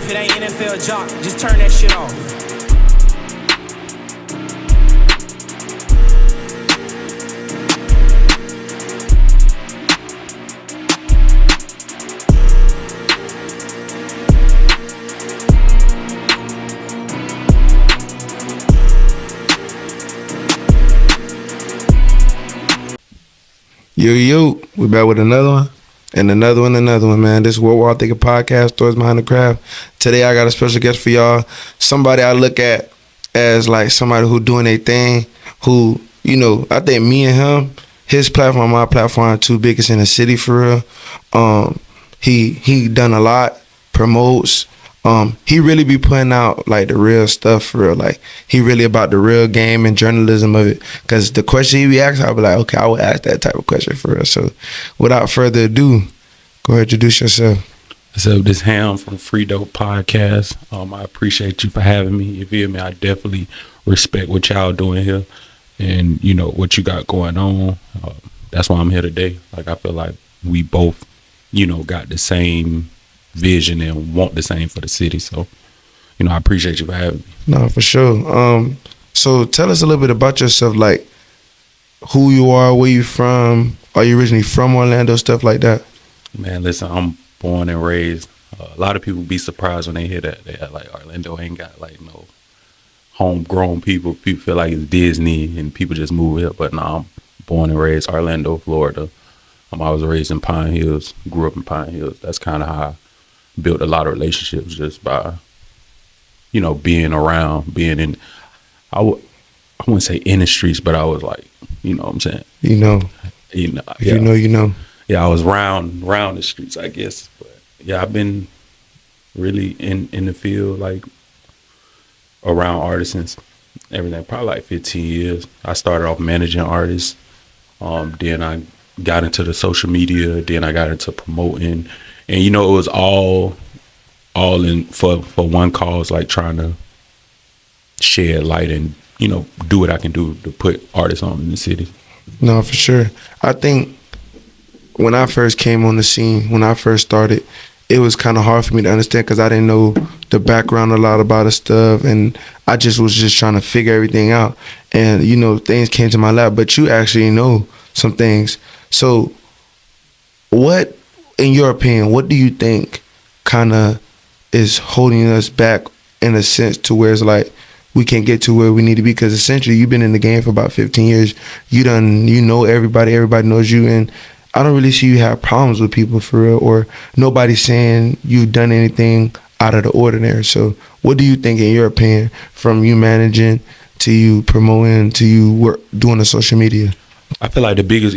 If it ain't NFL jock, just turn that shit off. Yo, we back with another one. And another one, man. This is What We're All Thinking podcast, Stories Behind the Craft. Today, I got a special guest for y'all. Somebody I look at as like somebody who doing their thing, who, you know, I think me and him, his platform, my platform are two biggest in the city for real. He done a lot, promotes. He really be putting out like the real stuff for real. Like he really about the real game and journalism of it. Cause the question he be asking, I'll be like, okay, I would ask that type of question for real. So without further ado, go ahead, introduce yourself. What's up, this Ham from Free Dope Podcast. I appreciate you for having me. You feel me? I definitely respect what y'all doing here and you know what you got going on. That's why I'm here today. Like I feel like we both, you know, got the same vision and want the same for the city. So, you know, I appreciate you for having me. No, for sure. So tell us a little bit about yourself, like who you are, where you from, are you originally from Orlando, stuff like that? Man, listen, I'm born and raised. A lot of people be surprised when they hear that. They are like, Orlando ain't got like no homegrown people. People feel like it's Disney and people just move here. But no, I'm born and raised Orlando, Florida. I was raised in Pine Hills, grew up in Pine Hills. That's kind of how I built a lot of relationships just by, you know, being around, being in, I wouldn't say in the streets, but I was like, you know what I'm saying? You know, yeah. You know. Yeah, I was round the streets, I guess. But yeah, I've been really in the field, like around artists and everything, probably like 15 years. I started off managing artists. Then I got into the social media. Then I got into promoting. And, you know, it was all in for one cause, like trying to shed light and, you know, do what I can do to put artists on in the city. No, for sure. I think when I first came on the scene, when I first started, it was kind of hard for me to understand because I didn't know the background a lot about the stuff. And I just was just trying to figure everything out. And, you know, things came to my lap. But you actually know some things. So what, in your opinion, what do you think kind of is holding us back in a sense to where it's like we can't get to where we need to be? Because essentially you've been in the game for about 15 years. You know everybody knows you, and I don't really see you have problems with people for real, or nobody saying you've done anything out of the ordinary. So what do you think, in your opinion, from you managing to you promoting to you doing the social media? I feel like the biggest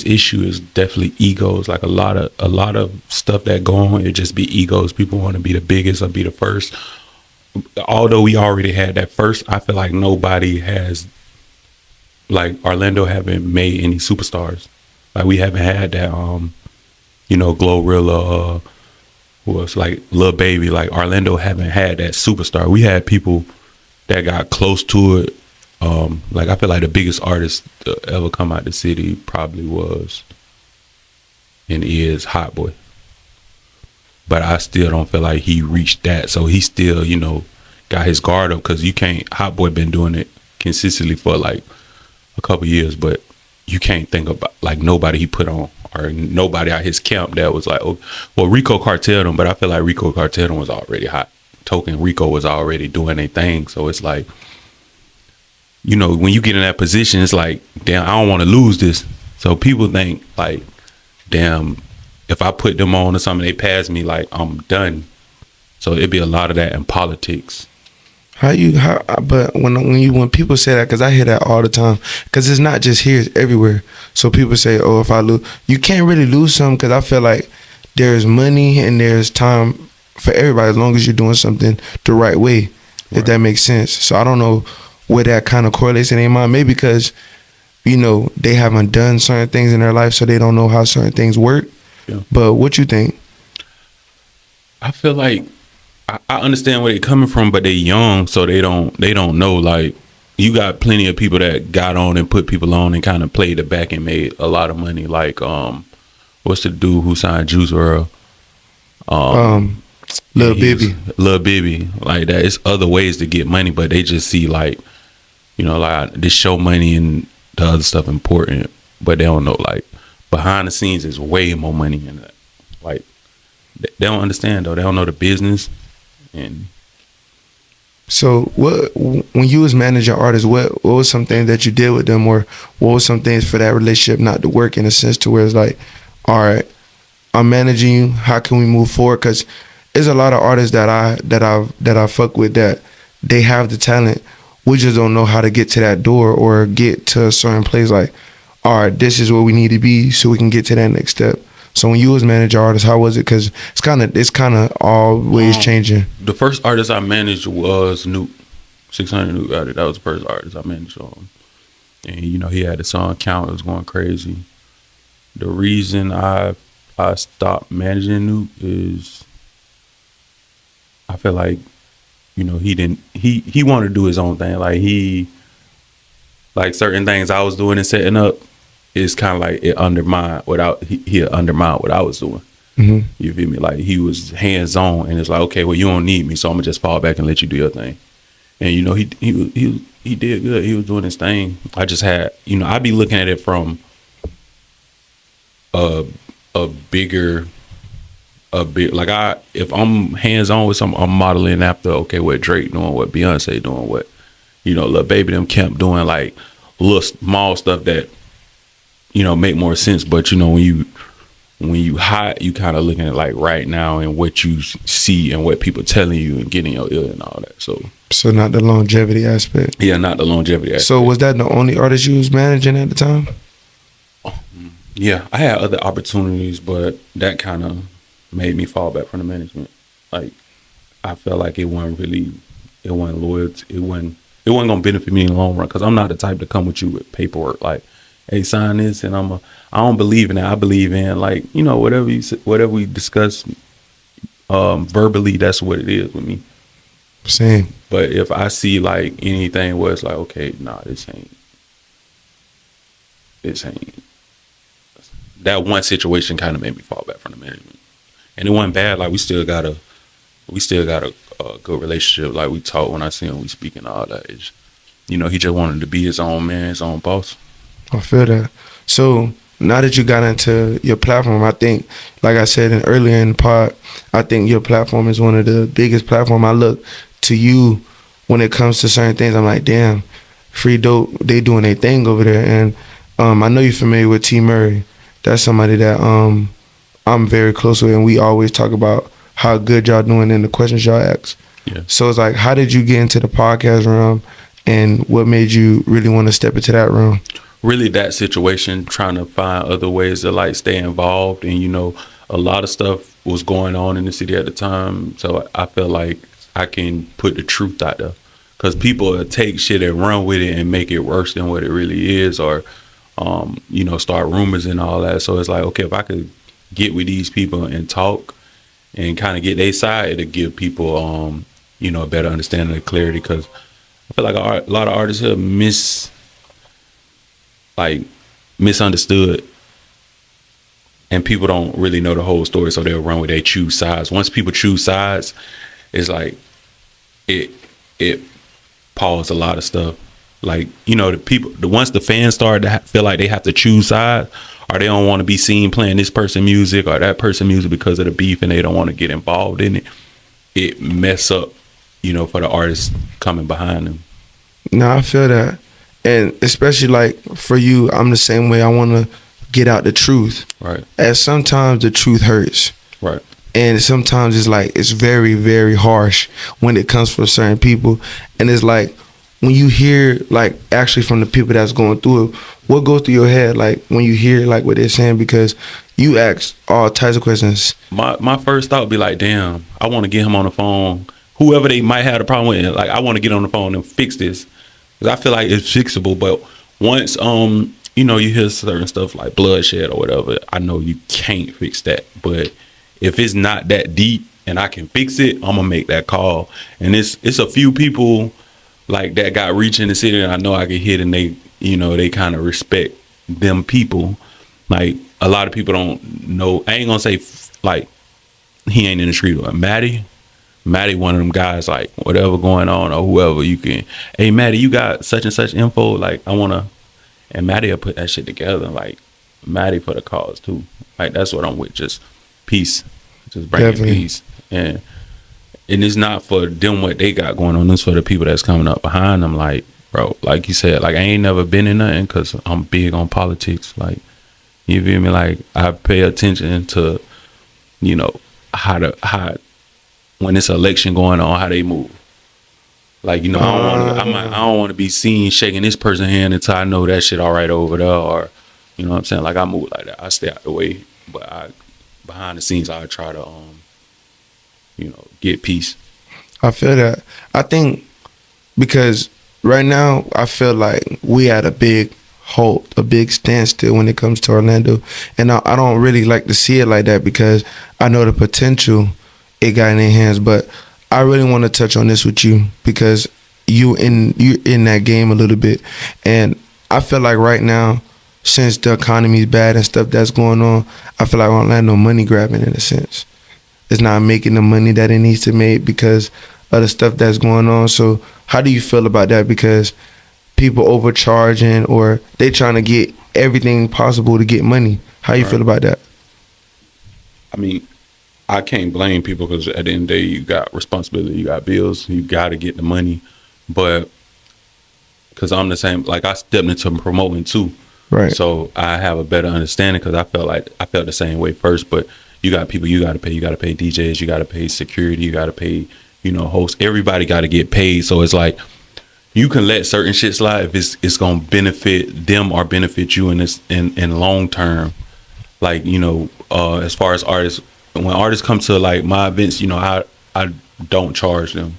issue is definitely egos. Like a lot of stuff that go on, it just be egos. People want to be the biggest or be the first. Although we already had that first, I feel like nobody has, like Orlando haven't made any superstars. Like we haven't had that, you know, Glorilla, who was like Lil Baby. Like Orlando haven't had that superstar. We had people that got close to it. Like I feel like the biggest artist to ever come out the city probably was and is Hot Boy. But I still don't feel like he reached that. So he still, you know, got his guard up because you can't, Hot Boy been doing it consistently for like a couple years, but you can't think about like nobody he put on or nobody out his camp that was like, oh, well, Rico cartelled him, but I feel like Rico cartelled him was already hot. Token Rico was already doing their thing. So it's like, you know, when you get in that position, it's like, damn, I don't want to lose this. So people think like, damn, if I put them on or something, they pass me, like I'm done. So it'd be a lot of that in politics. But when people say that, because I hear that all the time, because it's not just here, it's everywhere. So people say, oh, if I lose, you can't really lose something, because I feel like there's money and there's time for everybody as long as you're doing something the right way, if that makes sense. So I don't know where that kind of correlates in their mind. Maybe because, you know, they haven't done certain things in their life, so they don't know how certain things work. Yeah. But what you think? I feel like I understand where they're coming from, but they're young, so they don't know. Like, you got plenty of people that got on and put people on and kind of played the back and made a lot of money. Like, what's the dude who signed Juice WRLD? Lil Bibby. Lil Bibby, like that. It's other ways to get money, but they just see like, you know, like this show money and the other stuff important, but they don't know like behind the scenes is way more money in that. Like they don't understand though. They don't know the business. And So what when you was managing artists, what was some things that you did with them, or what was some things for that relationship not to work in a sense to where it's like, all right, I'm managing you. How can we move forward? Because there's a lot of artists that I fuck with that they have the talent. We just don't know how to get to that door or get to a certain place. Like, all right, this is where we need to be so we can get to that next step. So when you was managing artists, how was it? Because it's kind of always changing. the first artist I managed was Nuke, 600 Nuke out. That was the first artist I managed on, and you know he had the song Count. It was going crazy. The reason I stopped managing Nuke is I feel like, you know, he wanted to do his own thing. Like certain things I was doing and setting up, it's kind of like it undermined he undermined what I was doing. Mm-hmm. You feel me? Like he was hands on, and it's like, okay, well you don't need me, so I'm gonna just fall back and let you do your thing. And you know he did good. He was doing his thing. I just had, you know, I be looking at it from a big like if I'm hands on with something, I'm modeling after, okay, what Drake doing, what Beyonce doing, what, you know, Lil Baby them Kemp doing, like little small stuff that, you know, make more sense. But you know, when you hot, you kind of looking at like right now and what you see and what people telling you and getting your ear and all that. So not the longevity aspect. yeah, not the longevity aspect. So was that the only artist you was managing at the time? Yeah, I had other opportunities, but that kind of made me fall back from the management. Like I felt like it wasn't loyal. It wasn't gonna benefit me in the long run, because I'm not the type to come with you with paperwork like, hey, sign this, and I don't believe in that. I believe in, like, you know, whatever we discuss verbally, that's what it is with me. Same. But if I see like anything where it's like, okay, nah, this ain't. That one situation kind of made me fall back from the management, and it wasn't bad. Like we still got a good relationship. Like we talk when I see him, we speak and all that. It's, you know, he just wanted to be his own man, his own boss. I feel that. So now that you got into your platform, I think, like I said earlier in the pod, I think your platform is one of the biggest platforms. I look to you when it comes to certain things. I'm like, damn, Free Dope, they doing their thing over there. And I know you're familiar with T. Murray. That's somebody that I'm very close with, and we always talk about how good y'all doing and the questions y'all ask. Yeah. So it's like, how did you get into the podcast realm, and what made you really want to step into that realm? Really that situation, trying to find other ways to like stay involved. And, you know, a lot of stuff was going on in the city at the time. So I felt like I can put the truth out there, because people take shit and run with it and make it worse than what it really is, or, you know, start rumors and all that. So it's like, okay, if I could get with these people and talk and kind of get their side, to give people, you know, a better understanding of clarity. Because I feel like a lot of artists here misunderstood, and people don't really know the whole story, so they'll run with they choose sides. Once people choose sides, it's like it paused a lot of stuff. Like, you know, once the fans start to feel like they have to choose sides, or they don't want to be seen playing this person music or that person music because of the beef, and they don't want to get involved in it, it mess up, you know, for the artists coming behind them. No, I feel that. And especially like for you, I'm the same way. I want to get out the truth. Right. And sometimes the truth hurts. Right. And sometimes it's like, it's very, very harsh when it comes from certain people. And it's like, when you hear, like, actually from the people that's going through it, what goes through your head, like, when you hear, like, what they're saying? Because you ask all types of questions. My first thought would be like, damn, I want to get him on the phone. Whoever they might have a problem with, like, I want to get on the phone and fix this. Because I feel like it's fixable. But once, you know, you hear certain stuff like bloodshed or whatever, I know you can't fix that. But if it's not that deep and I can fix it, I'm going to make that call. And it's a few people like that got reach in the city, and I know I get hit, and they, you know, they kind of respect them people. Like, a lot of people don't know. I ain't gonna say like he ain't in the street with Maddie. Matty one of them guys, like whatever going on or whoever you can, hey Matty, you got such and such info, like I wanna, and Matty will put that shit together, like Matty for the cause too. Like that's what I'm with, just peace, just bringing peace, and it's not for them what they got going on, it's for the people that's coming up behind them. Like bro, like you said, like I ain't never been in nothing because I'm big on politics, like you feel me, like I pay attention to, you know, how when it's an election going on, how they move. Like, you know, I don't want to be seen shaking this person's hand until I know that shit all right over there, or you know what I'm saying? Like I move like that. I stay out the way, but behind the scenes I try to you know, get peace. I feel that. I think because right now I feel like we at a big halt, a big standstill when it comes to Orlando, and I don't really like to see it like that because I know the potential it got in their hands. But I really want to touch on this with you because you're in that game a little bit, and I feel like right now, since the economy's bad and stuff that's going on, I feel like Orlando money grabbing in a sense. It's not making the money that it needs to make because of the stuff that's going on. So how do you feel about that? Because people overcharging or they trying to get everything possible to get money. How you feel about that? I mean, I can't blame people because at the end of the day, you got responsibility, you got bills, you got to get the money. But because I'm the same, like I stepped into promoting too. Right. So I have a better understanding because I felt the same way first. But you got people you got to pay. You got to pay DJs. You got to pay security. You got to pay, you know, hosts. Everybody got to get paid. So it's like you can let certain shit slide if it's gonna benefit them or benefit you in long term. Like, you know, as far as artists, when artists come to like my events, you know, I don't charge them,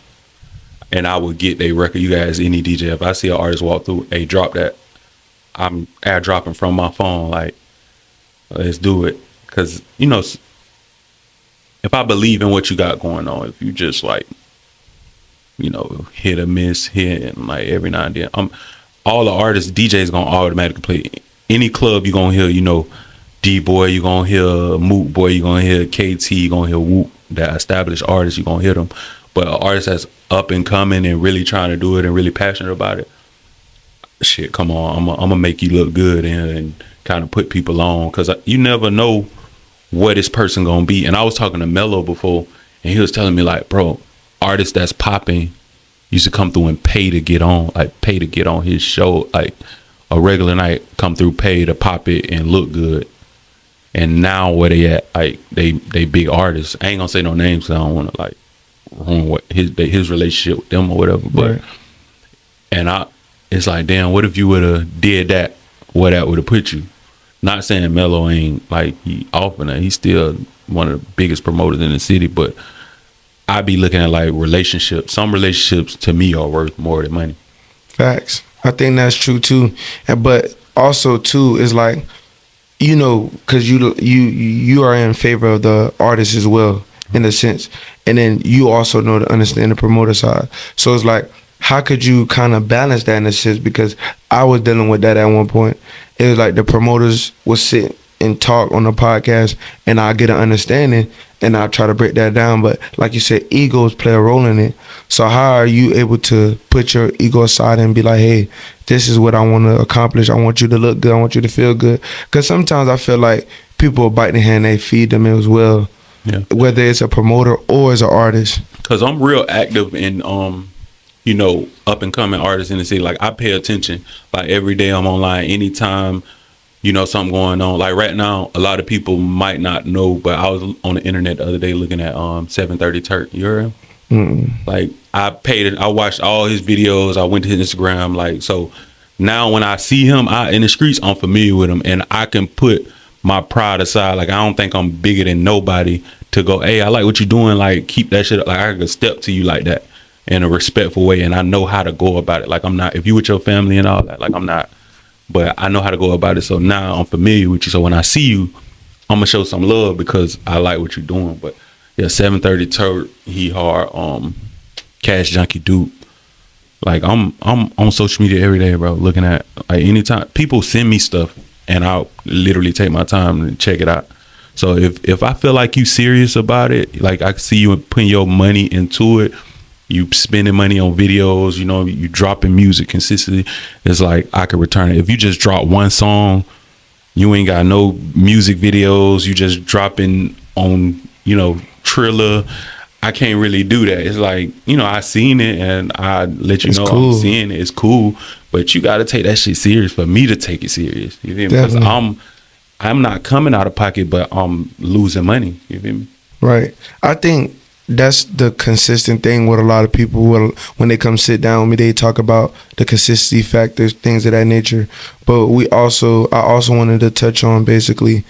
and I would get their record. You guys, any DJ, if I see an artist walk through, hey, drop that, I'm airdropping from my phone. Like, let's do it, because you know, if I believe in what you got going on, if you just like, you know, hit or miss, hit and like every now and then, all the artists, DJs gonna automatically play. Any club you gonna hear, you know, D-Boy, you gonna hear Moot Boy, you gonna hear KT, you gonna hear Whoop, that established artists, you gonna hear them. But an artist that's up and coming and really trying to do it and really passionate about it, shit, come on, I'm gonna make you look good and kind of put people on, because you never know what this person gonna be. And I was talking to Mello before, and he was telling me like, bro, artists that's popping used to come through and pay to get on, like pay to get on his show, like a regular night, come through, pay to pop it and look good. And now where they at, like they big artists. I ain't gonna say no names because I don't want to like ruin what his relationship with them or whatever. But right. And it's like, damn, what if you would have did that? Where that would have put you? Not saying Mello ain't like he offering that. He's still one of the biggest promoters in the city. But I be looking at like relationships. Some relationships to me are worth more than money. Facts. I think that's true too. But also too is like, you know, because you are in favor of the artist as well, in a sense. And then you also know to understand the promoter side. So it's like, how could you kind of balance that in a sense? Because I was dealing with that at one point. It was like the promoters would sit and talk on the podcast, and I get an understanding, and I try to break that down. But like you said, egos play a role in it. So how are you able to put your ego aside and be like, hey, this is what I want to accomplish. I want you to look good. I want you to feel good. Because sometimes I feel like people bite the hand they feed them as well. Yeah. Whether it's a promoter or as an artist. Because I'm real active in, you know, up and coming artists in the city. Like I pay attention. Like every day I'm online. Anytime, you know, something going on. Like right now, a lot of people might not know, but I was on the internet the other day looking at 730 Turk. You heard him? Like I watched all his videos. I went to his Instagram. Like, so now when I see him out in the streets, I'm familiar with him, and I can put my pride aside. Like, I don't think I'm bigger than nobody to go, hey, I like what you're doing. Like, keep that shit up. Like, I can step to you like that in a respectful way, and I know how to go about it. Like, I'm not, if you with your family and all that, like, I'm not, but I know how to go about it. So now I'm familiar with you. So when I see you, I'm gonna show some love because I like what you're doing. But yeah, 730 Turk, he hard. Cash Junkie Duke. Like I'm on social media every day, bro. Looking at like anytime people send me stuff, and I'll literally take my time and check it out. So if I feel like you serious about it, like I see you putting your money into it, you spending money on videos, you know, you dropping music consistently, it's like I could return it. If you just drop one song, you ain't got no music videos, you just dropping on, you know, Triller, I can't really do that. It's like, you know, I seen it and I let you It's know cool. I'm seeing it. It's cool, but you got to take that shit serious for me to take it serious. You feel me? Because Definitely. I'm not coming out of pocket, but I'm losing money. You feel me? Right. I think that's the consistent thing with a lot of people. When they come sit down with me, they talk about the consistency factors, things of that nature. But I also wanted to touch on basically,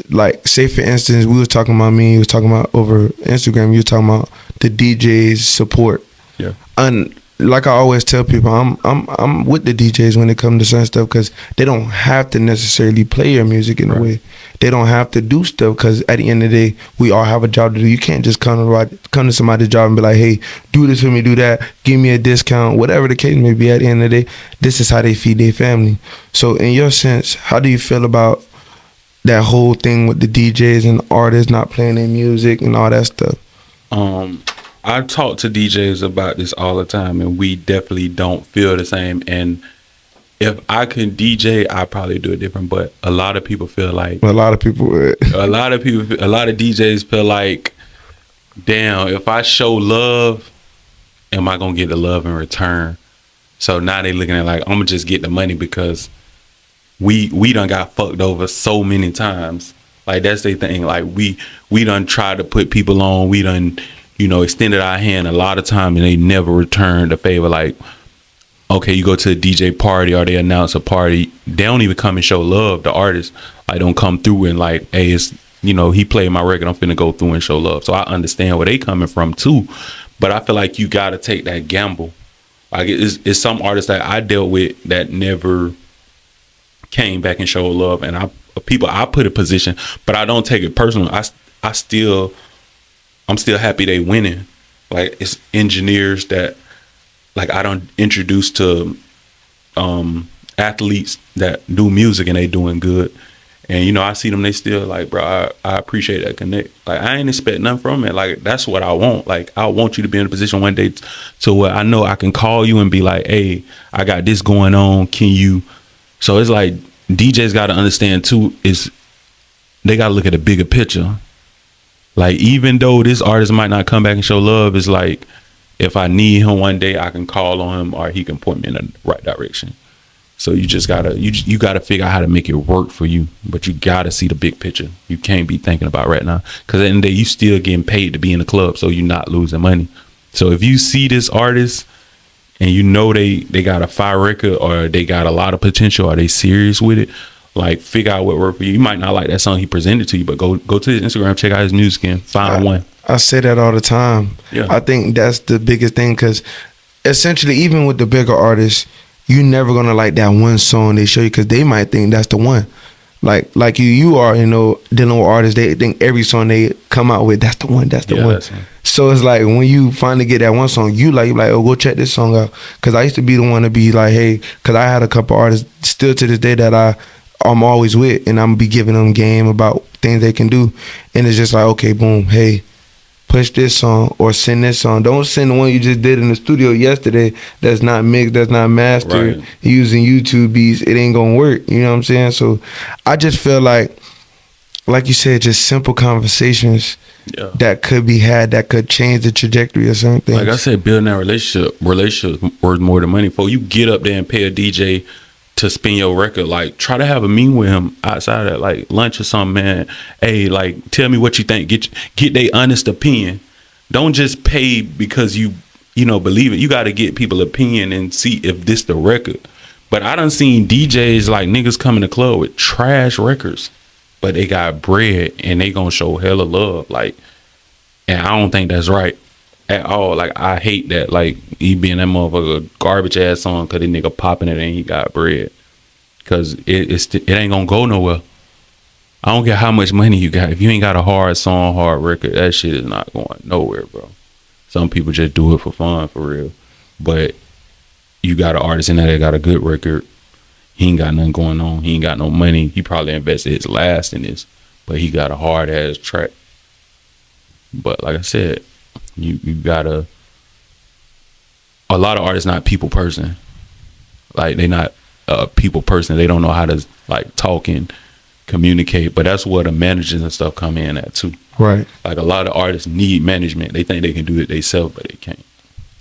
like, say for instance, we was talking about me, you was talking about over Instagram, you was talking about the DJs support. Yeah. And like I always tell people, I'm with the DJs when it comes to certain stuff, because they don't have to necessarily play your music in a Right. way. They don't have to do stuff, because at the end of the day, we all have a job to do. You can't just come to somebody's job and be like, hey, do this for me, do that, give me a discount, whatever the case may be. At the end of the day, this is how they feed their family. So in your sense, how do you feel about that whole thing with the DJs and artists not playing their music and all that stuff? I talk to DJs about this all the time, and we definitely don't feel the same. And if I can DJ, I probably do it different. But a lot of people feel like A lot of people would. a lot of DJs feel like, damn, if I show love, am I gonna get the love in return? So now they looking at like, I'm gonna just get the money because we done got fucked over so many times. Like that's their thing. Like we done tried to put people on. We done, you know, extended our hand a lot of time, and they never returned the favor. Like, okay, you go to a DJ party or they announce a party, they don't even come and show love. The artist, like, don't come through and like, hey, it's, you know, he played my record, I'm finna go through and show love. So I understand where they coming from too, but I feel like you got to take that gamble. Like it's some artists that I dealt with that never came back and showed love, and I put in position, but I don't take it personal. I'm still happy they winning. Like it's engineers that, like, I don't introduce to athletes that do music and they doing good, and you know I see them, they still like, bro, I appreciate that connect. Like I ain't expect nothing from it. Like that's what I want. Like I want you to be in a position one day to where I know I can call you and be like, hey, I got this going on, can you? So it's like DJs got to understand too, is they got to look at the bigger picture. Like even though this artist might not come back and show love, it's like if I need him one day, I can call on him or he can point me in the right direction. So you just gotta you gotta figure out how to make it work for you, but you gotta see the big picture. You can't be thinking about right now, because at the end of the day, you still getting paid to be in the club, so you're not losing money. So if you see this artist and you know they got a fire record or they got a lot of potential, are they serious with it? Like figure out what worked for you. You might not like that song he presented to you, but go to his Instagram, check out his music, and find one. I say that all the time. Yeah. I think that's the biggest thing, because essentially, even with the bigger artists, you never gonna like that one song they show you, because they might think that's the one. Like you are, you know, dealing with artists, they think every song they come out with, that's the one, that's the Yeah, one. that's it. So it's like when you finally get that one song, you're like, oh, go check this song out. Because I used to be the one to be like, hey, because I had a couple artists still to this day that I'm always with, and I'm be giving them game about things they can do, and it's just like, okay, boom, hey, push this song or send this song. Don't send the one you just did in the studio yesterday that's not mixed, that's not mastered, Right. using YouTube beats. It ain't gonna work. You know what I'm saying? So I just feel like you said, just simple conversations Yeah. that could be had that could change the trajectory of certain things. Like I said, building that relationship worth more than money. Before you get up there and pay a DJ to spin your record, like try to have a meeting with him outside of like lunch or something, man. Hey, like tell me what you think. Get their honest opinion. Don't just pay because you know believe it. You got to get people opinion and see if this the record. But I done seen DJs like niggas come in the club with trash records, but they got bread and they gonna show hella love. Like, and I don't think that's right at all. Like I hate that. Like he being that motherfucker garbage ass song because the nigga popping it and he got bread. Cause it ain't gonna go nowhere. I don't care how much money you got. If you ain't got a hard song, hard record, that shit is not going nowhere, bro. Some people just do it for fun, for real. But you got an artist in there that got a good record. He ain't got nothing going on. He ain't got no money. He probably invested his last in this. but he got a hard ass track. But like I said, you gotta. A lot of artists not people person. Like they not a people person. They don't know how to like talk and communicate. But that's where the managers and stuff come in at too. Right. Like a lot of artists need management. They think they can do it themselves, but they can't.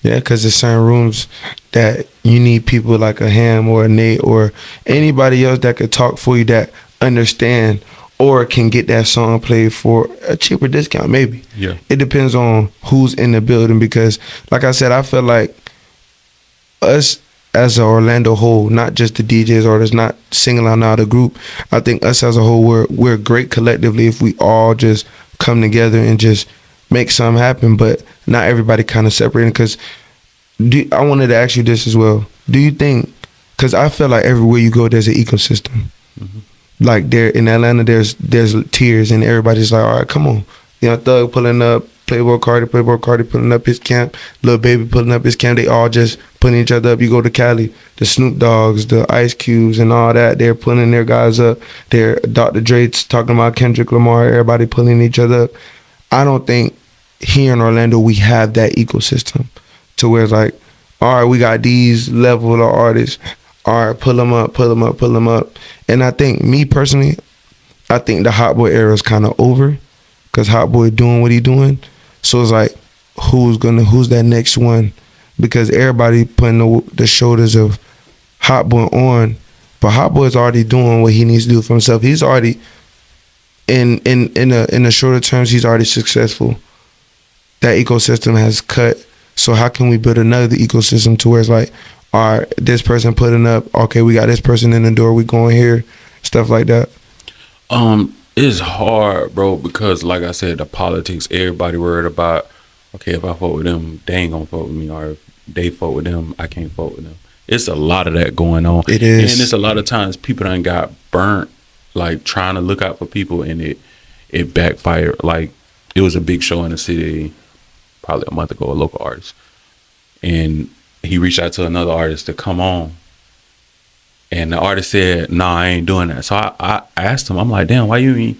Yeah, because there's certain rooms that you need people like a Ham or a Nate or anybody else that could talk for you, that understand or can get that song played for a cheaper discount, maybe. Yeah. It depends on who's in the building because, like I said, I feel like us as an Orlando whole, not just the DJs or artists, not singling out a group, I think us as a whole, we're great collectively if we all just come together and just make something happen, but not everybody kind of separating. Because I wanted to ask you this as well. Do you think, because I feel like everywhere you go, there's an ecosystem. Mm-hmm. Like there in Atlanta, there's tiers, and everybody's like, all right, come on. You know, Thug pulling up, Playboy Cardi pulling up his camp, Lil Baby pulling up his camp. They all just putting each other up. You go to Cali, the Snoop Dogs, the Ice Cubes, and all that. They're pulling their guys up. They're Dr. Dre's talking about Kendrick Lamar. Everybody pulling each other up. I don't think here in Orlando we have that ecosystem to where it's like, all right, we got these level of artists. All right, pull them up. And I think, me personally, I think the Hot Boy era is kind of over because Hot Boy doing what he doing. So it's like, who's that next one? Because everybody putting the shoulders of Hot Boy on, but Hot Boy's already doing what he needs to do for himself. He's already in the shorter terms, he's already successful. That ecosystem has cut. So how can we build another ecosystem to where it's like, all right, this person putting up, okay, we got this person in the door, we going here, stuff like that? It's hard, bro, because like I said, the politics, everybody worried about, okay, if I vote with them, they ain't gonna vote with me, or if they vote with them, I can't vote with them. It's a lot of that going on. It is. And it's a lot of times people done got burnt, like trying to look out for people, and it backfired. Like, it was a big show in the city probably a month ago, a local artist, and he reached out to another artist to come on, and the artist said, nah, I ain't doing that. So I asked him, I'm like, damn, why you mean?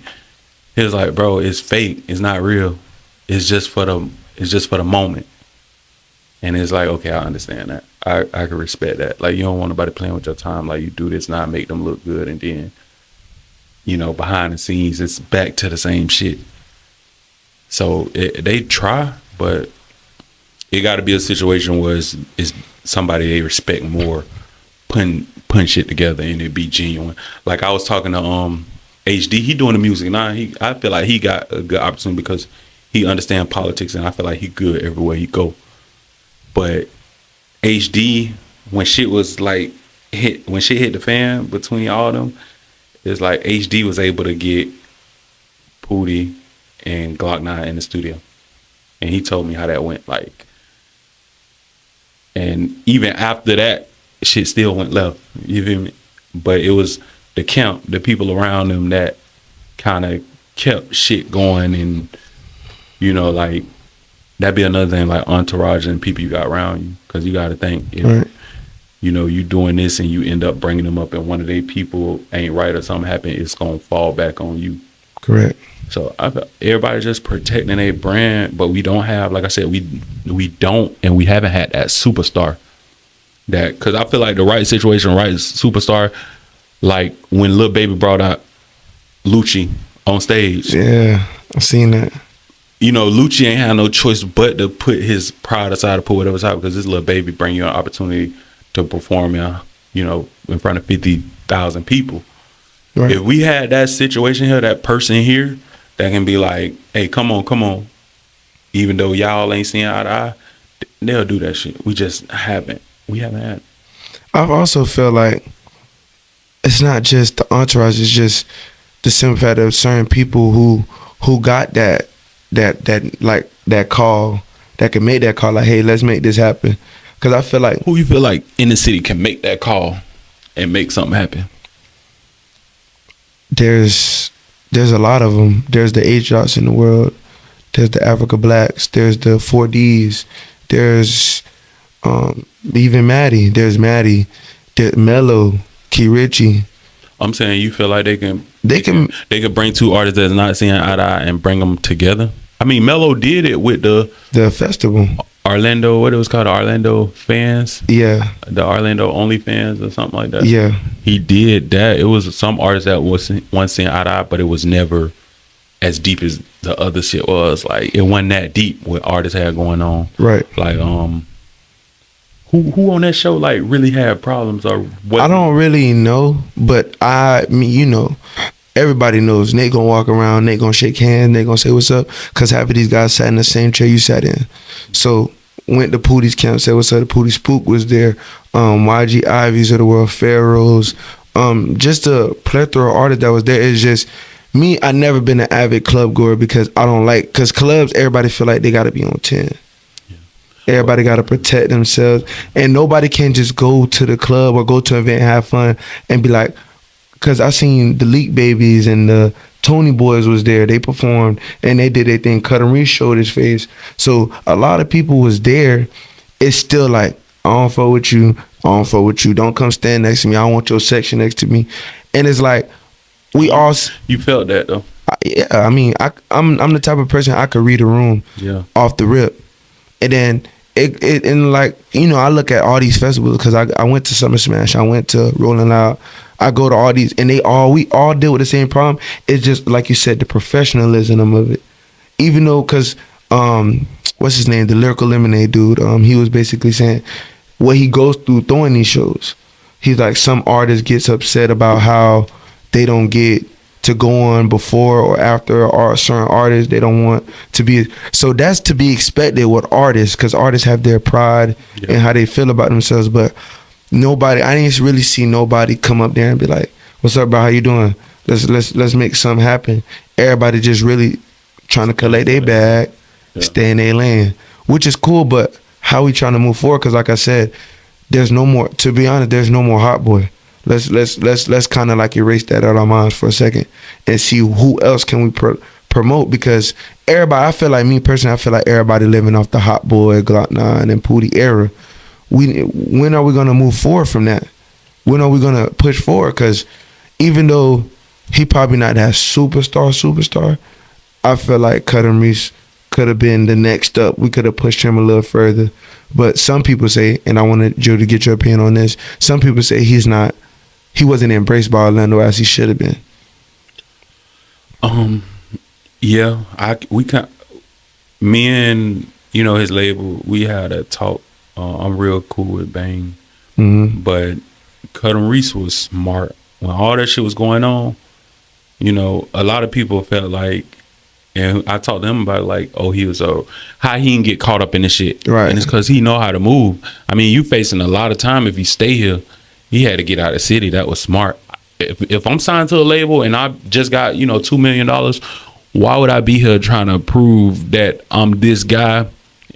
He was like, bro, it's fake, it's not real, it's just for the moment. And it's like, okay, I understand that. I can respect that. Like, you don't want nobody playing with your time. Like, you do this now, make them look good, and then, you know, behind the scenes, it's back to the same shit. So they try, but it got to be a situation where it's somebody they respect more, putting shit together, and it be genuine. Like, I was talking to HD. He doing the music now. I feel like he got a good opportunity because he understand politics, and I feel like he good everywhere he go. But HD, when shit was like when shit hit the fan between all of them, it's like HD was able to get Pootie and Glock 9 in the studio, and he told me how that went. Like, and even after that, shit still went left. You feel me? But it was the camp, the people around them that kind of kept shit going, and you know, like, that'd be another thing, like entourage and people you got around you, because you got to think if right. You know, you doing this and you end up bringing them up, and one of their people ain't right or something happen, it's gonna fall back on you. Correct. So everybody just protecting their brand, but we don't have, like I said, we don't, and we haven't had that superstar. That, because I feel like the right situation, right superstar, like when Lil Baby brought out Lucci on stage. Yeah, I've seen that. You know, Lucci ain't had no choice but to put his pride aside, to put whatever aside, because this Lil Baby bring you an opportunity to perform, you know, in front of 50,000 people. Right. If we had that situation here, that person here that can be like, hey, come on, even though y'all ain't seeing eye to eye, they'll do that shit. We just haven't. We haven't had it. I also feel like it's not just the entourage, it's just the simple fact of certain people who got that call, that can make that call, like, hey, let's make this happen. Because I feel like, who you feel like in the city can make that call and make something happen? There's a lot of them. There's the H-Dots in the world. There's the Africa Blacks. There's the 4Ds. There's even Maddie. There's Mello, Key Richie. I'm saying, you feel like they can They can. They could bring two artists that's not seeing eye to eye and bring them together. I mean, Mello did it with the festival. Orlando, what it was called, Orlando fans. Yeah. The Orlando Only Fans or something like that. Yeah. He did that. It was some artists that was once seeing eye to eye, but it was never as deep as the other shit was. Like, it wasn't that deep what artists had going on. Right. Like, who on that show like really had problems or what? I don't really know, but I mean, you know, everybody knows Nate gonna walk around, Nate gonna shake hands, Nate gonna say what's up, because half of these guys sat in the same chair you sat in. So went to Pootie's camp, said what's up. The Pootie Spook was there, YG Ivies of the world, Pharaohs, just a plethora of artists that was there. It's just me. I never been an avid club goer because I don't like, because clubs everybody feel like they gotta be on 10. Everybody got to protect themselves, and nobody can just go to the club or go to an event, have fun, and be like, because I seen the Leak Babies and the Tony Boys was there. They performed and they did their thing. Cutting Reese showed his face. So a lot of people was there. It's still like, I don't fuck with you. I don't fuck with you. Don't come stand next to me. I don't want your section next to me. And it's like, we all. You felt that though. Yeah, I mean, I'm the type of person I could read a room off the rip, and then. It and like, you know, I look at all these festivals because I went to Summer Smash, I went to Rolling Loud, I go to all these, and we all deal with the same problem. It's just like you said, the professionalism of it. Even though, because what's his name, the Lyrical Lemonade dude, he was basically saying what he goes through throwing these shows. He's like, some artist gets upset about how they don't get to go on before or after or certain artists. They don't want to be. So that's to be expected with artists, because artists have their pride and how they feel about themselves. But nobody, I didn't really see nobody come up there and be like, what's up, bro, how you doing? Let's make something happen. Everybody just really trying to collect their bag, stay in their lane, which is cool. But how we trying to move forward? Because like I said, there's no more, to be honest, there's no more Hot Boy. Let's kind of like erase that out of our minds for a second and see who else can we promote, because everybody, I feel like, me personally, I feel like everybody living off the Hot Boy, Glock 9 and Pootie era. When are we gonna move forward from that? When are we gonna push forward? Because even though he probably not that superstar, I feel like Cutting Reese could have been the next up. We could have pushed him a little further. But some people say, and I wanted Joe to get your opinion on this, some people say he wasn't embraced by Orlando as he should have been. Yeah, me and, you know, his label, we had a talk. I'm real cool with Bang, but Cutting Reese was smart when all that shit was going on. You know, a lot of people felt like, and I talked to him about it, like, oh, he was how he didn't get caught up in this shit, right? And it's because he know how to move. I mean, you facing a lot of time if you stay here. He had to get out of the city. That was smart. If I'm signed to a label and I just got, you know, $2 million, why would I be here trying to prove that I'm this guy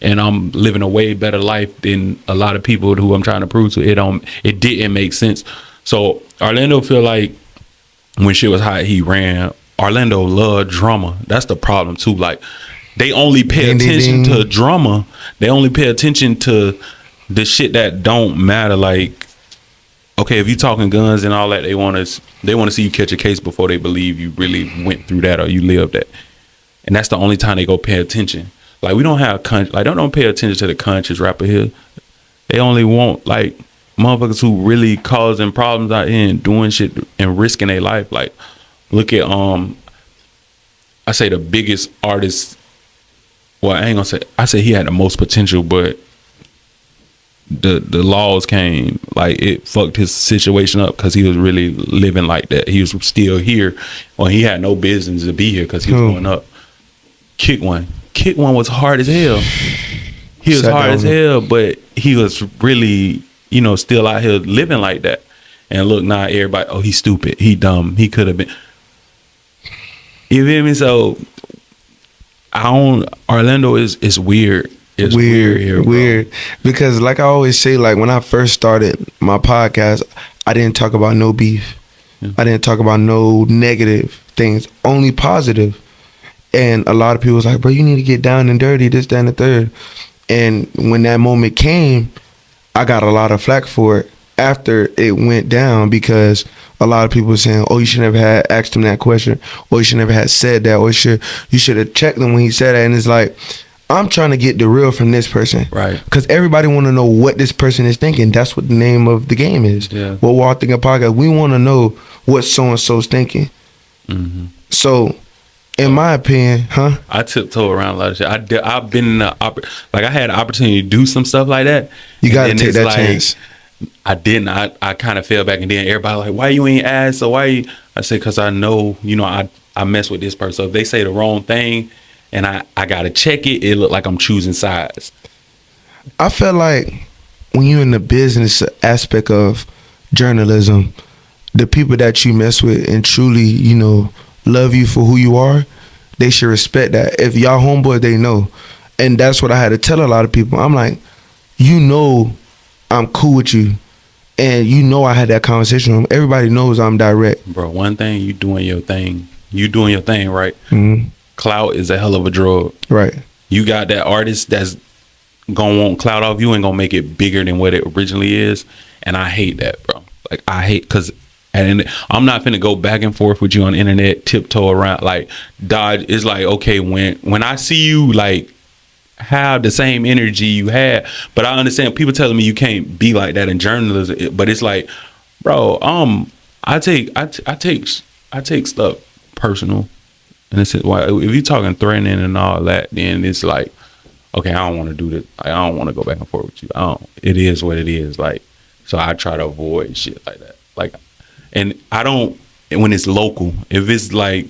and I'm living a way better life than a lot of people who I'm trying to prove to? It didn't make sense. So Orlando feel like when shit was hot, he ran. Orlando loved drama. That's the problem too. Like, they only pay attention to drama. They only pay attention to the shit that don't matter. Like, okay, if you talking guns and all that, they want to see you catch a case before they believe you really went through that or you lived that. And that's the only time they go pay attention. Like, we don't have don't pay attention to the conscious rapper here. They only want like motherfuckers who really causing problems out here and doing shit and risking their life. Like, look at I say the biggest artist. Well, I say he had the most potential, but the laws came, like, it fucked his situation up because he was really living like that. He was still here when he had no business to be here because he was going up. Kick One was hard as hell. He was hard as hell, but he was really, you know, still out here living like that. And look, now everybody, oh, he's stupid, he dumb, he could have been. You feel me? So Orlando is weird. It's weird here, weird. Because like I always say, like, when I first started my podcast, I didn't talk about no beef. I didn't talk about no negative things, only positive. And a lot of people was like, bro, you need to get down and dirty, this, that, and the third. And when that moment came, I got a lot of flack for it. after it went down, because a lot of people were saying, "Oh, you should never have asked him that question, or you should never have said that, or you should have checked him when he said that." And it's like, I'm trying to get the real from this person, Right. Because everybody want to know what this person is thinking. That's what the name of the game is. Yeah. What we're all thinking podcast. We want to know what so and so's thinking. Mm-hmm. So, in my opinion, I tiptoe around a lot of shit. I've been in the I had the opportunity to do some stuff like that. You got to and take it's that chance. I didn't. I kind of fell back, and then everybody like, "Why you ain't asked?" So why? I said, "Cause I know, I mess with this person. So if they say the wrong thing, and I gotta check it, it look like I'm choosing sides." I feel like when you're in the business aspect of journalism, the people that you mess with and truly, love you for who you are, they should respect that. If y'all homeboys, they know. And that's what I had to tell a lot of people. I'm like, I'm cool with you. And I had that conversation with them. Everybody knows I'm direct. Bro, one thing, you doing your thing. You doing your thing, right? Mm-hmm. Clout is a hell of a drug. Right. You got that artist that's gonna want clout off you and gonna make it bigger than what it originally is. And I hate that, bro. Like, I hate, because I'm not finna go back and forth with you on the internet, tiptoe around, like, dodge. It's like, okay, when I see you, like, have the same energy you had, but I understand people telling me you can't be like that in journalism, but it's like, bro, I take stuff personal, and it's why if you're talking threatening and all that, then it's like, okay, I don't want to do this. I don't want to go back and forth with you. It is what it is. Like, so I try to avoid shit like that. Like, and I don't, when it's local. If it's like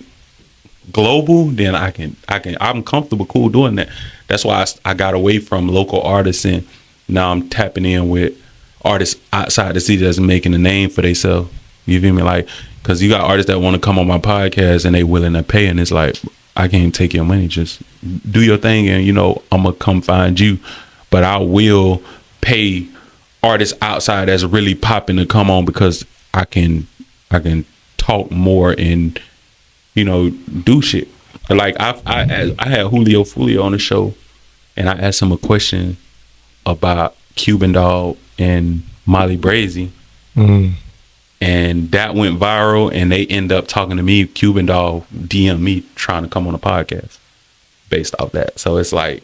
global, then I'm comfortable, cool doing that. That's why I got away from local artists, and now I'm tapping in with artists outside the city that's making a name for themselves. You feel me? Like, because you got artists that want to come on my podcast and they willing to pay, and it's like, I can't take your money. Just do your thing, and I'm gonna come find you. But I will pay artists outside that's really popping to come on, because I can talk more and do shit. Like, I had Julio Fulio on the show, and I asked him a question about Cuban Dog and Molly Brazy. Mm-hmm. And that went viral, and they end up talking to me. Cuban Dog DM me trying to come on a podcast based off that. So it's like,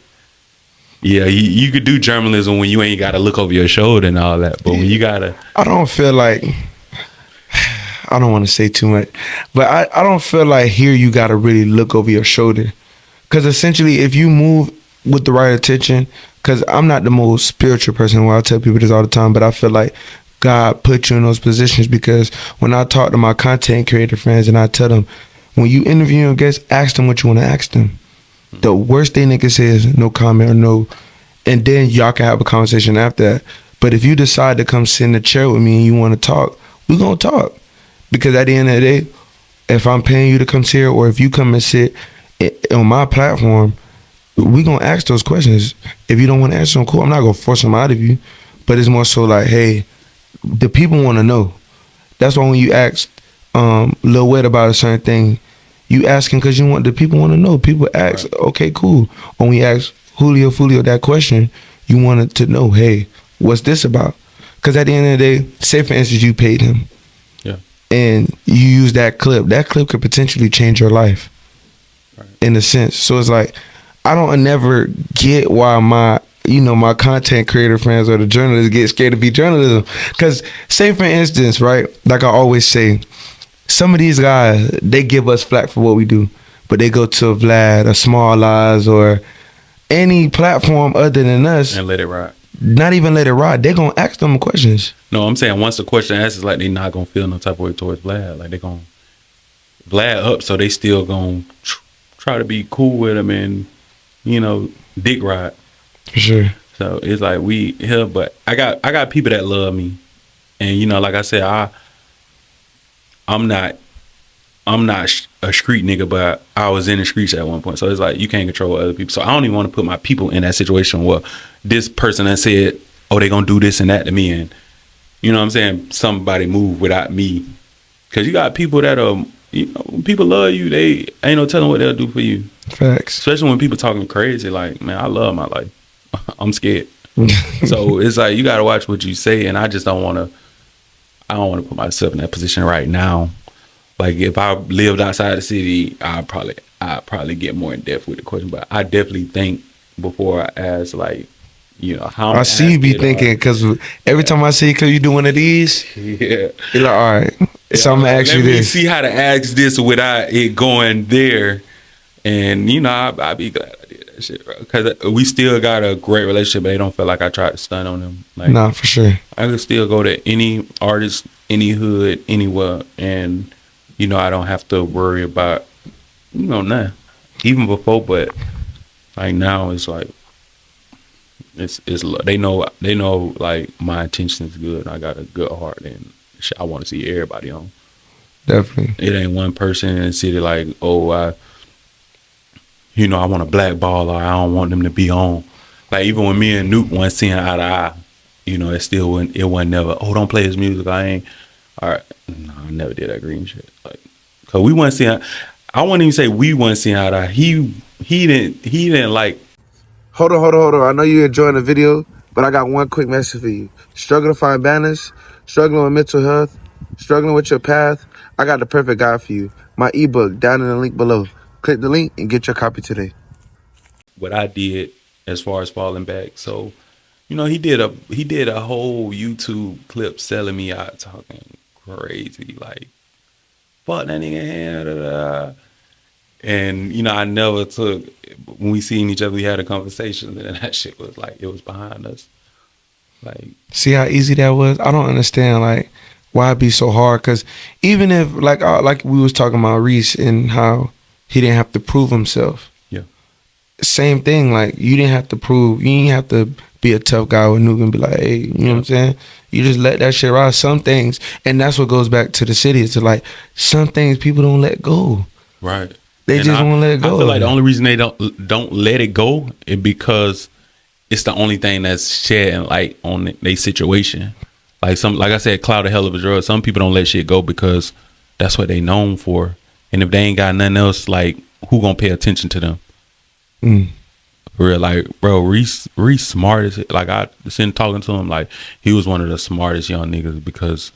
yeah, you could do journalism when you ain't got to look over your shoulder and all that. But when you got to... I don't feel like... I don't want to say too much, but I don't feel like here you got to really look over your shoulder. Because essentially, if you move with the right attention, because I'm not the most spiritual person, I tell people this all the time, but I feel like God put you in those positions, because when I talk to my content creator friends and I tell them, when you interview a guest, ask them what you want to ask them. The worst thing they can say is no comment or no, and then y'all can have a conversation after that. But if you decide to come sit in the chair with me and you want to talk, we're going to talk. Because at the end of the day, if I'm paying you to come sit here, or if you come and sit on my platform, we're going to ask those questions. If you don't want to answer them, cool. I'm not going to force them out of you. But it's more so like, hey, the people want to know. That's why when you ask Lil Wet about a certain thing, you asking because the people want to know. People ask, right. Okay, cool. When we ask Julio Fulio that question, you wanted to know, hey, what's this about? Because at the end of the day, say for instance, you paid him. And you use that clip could potentially change your life, right, in a sense. So it's like, I don't never get why my content creator friends or the journalists get scared to be journalism. Because say for instance, right, like I always say, some of these guys, they give us flack for what we do, but they go to Vlad or Small Lies or any platform other than us and let it ride. Not even let it ride. They're going to ask them questions. No, I'm saying once the question asked, it's like they not going to feel no type of way towards Vlad. Like, they going to Vlad up, so they still going to try to be cool with him and, dick ride. For sure. So it's like we here, but I got people that love me. And, like I said, I'm not a street nigga, but I was in the streets at one point. So it's like, you can't control other people. So I don't even want to put my people in that situation where this person that said, oh, they gonna do this and that to me, and you know what I'm saying, somebody move without me. Because you got people that when people love you, they ain't no telling what they'll do for you. Facts. Especially when people talking crazy, like, man, I love my life. I'm scared. So it's like, you gotta watch what you say, and I just don't want to I don't want to put myself in that position right now. Like if I lived outside the city, I'd probably get more in depth with the question. But I definitely think before I ask, like, how I'm I see you be thinking because every time I see you, because you do one of these, yeah. you're like, all right. So I'm gonna ask you Let me this. see how to ask this without it going there. And I'd be glad I did that shit, bro. Because we still got a great relationship, but they don't feel like I tried to stunt on them. Like, Nah, for sure. I could still go to any artist, any hood, anywhere, and I don't have to worry about nothing. Even before, but like now, it's like it's they know like my intention is good. I got a good heart, and I want to see everybody on. Definitely. It ain't one person in the city like, oh, I want a blackball, or I don't want them to be on. Like even when me and Nuke wasn't seeing eye to eye, it still wasn't never, oh, don't play his music. I ain't. All right, no, I never did that green shit. Like, cause we wasn't seeing. I wouldn't even say we wasn't seeing eye to eye. He didn't like. Hold on. I know you're enjoying the video, but I got one quick message for you. Struggling to find balance, struggling with mental health, struggling with your path. I got the perfect guide for you. My ebook down in the link below. Click the link and get your copy today. What I did as far as falling back. So, he did a whole YouTube clip selling me out, talking crazy, like, fuck that nigga hand. Da, da, da. And I never took, when we seen each other, we had a conversation, and that shit was like, it was behind us. Like, see how easy that was? I don't understand like why it be so hard. Cause even if like we was talking about Reese and how he didn't have to prove himself. yeah, Same thing. Like you didn't have to be a tough guy with Nuke and be like, hey, you know what I'm saying? You just let that shit ride. Some things, and that's what goes back to the city. It's like some things people don't let go. right. They And just won't let it go. I feel like the only reason they don't let it go is because it's the only thing that's shedding light on their situation. Like I said, cloud a hell of a drug. Some people don't let shit go because that's what they known for. And if they ain't got nothing else, like who gonna pay attention to them? For real, like bro, Reese smart as like I seen talking to him, like he was one of the smartest young niggas because,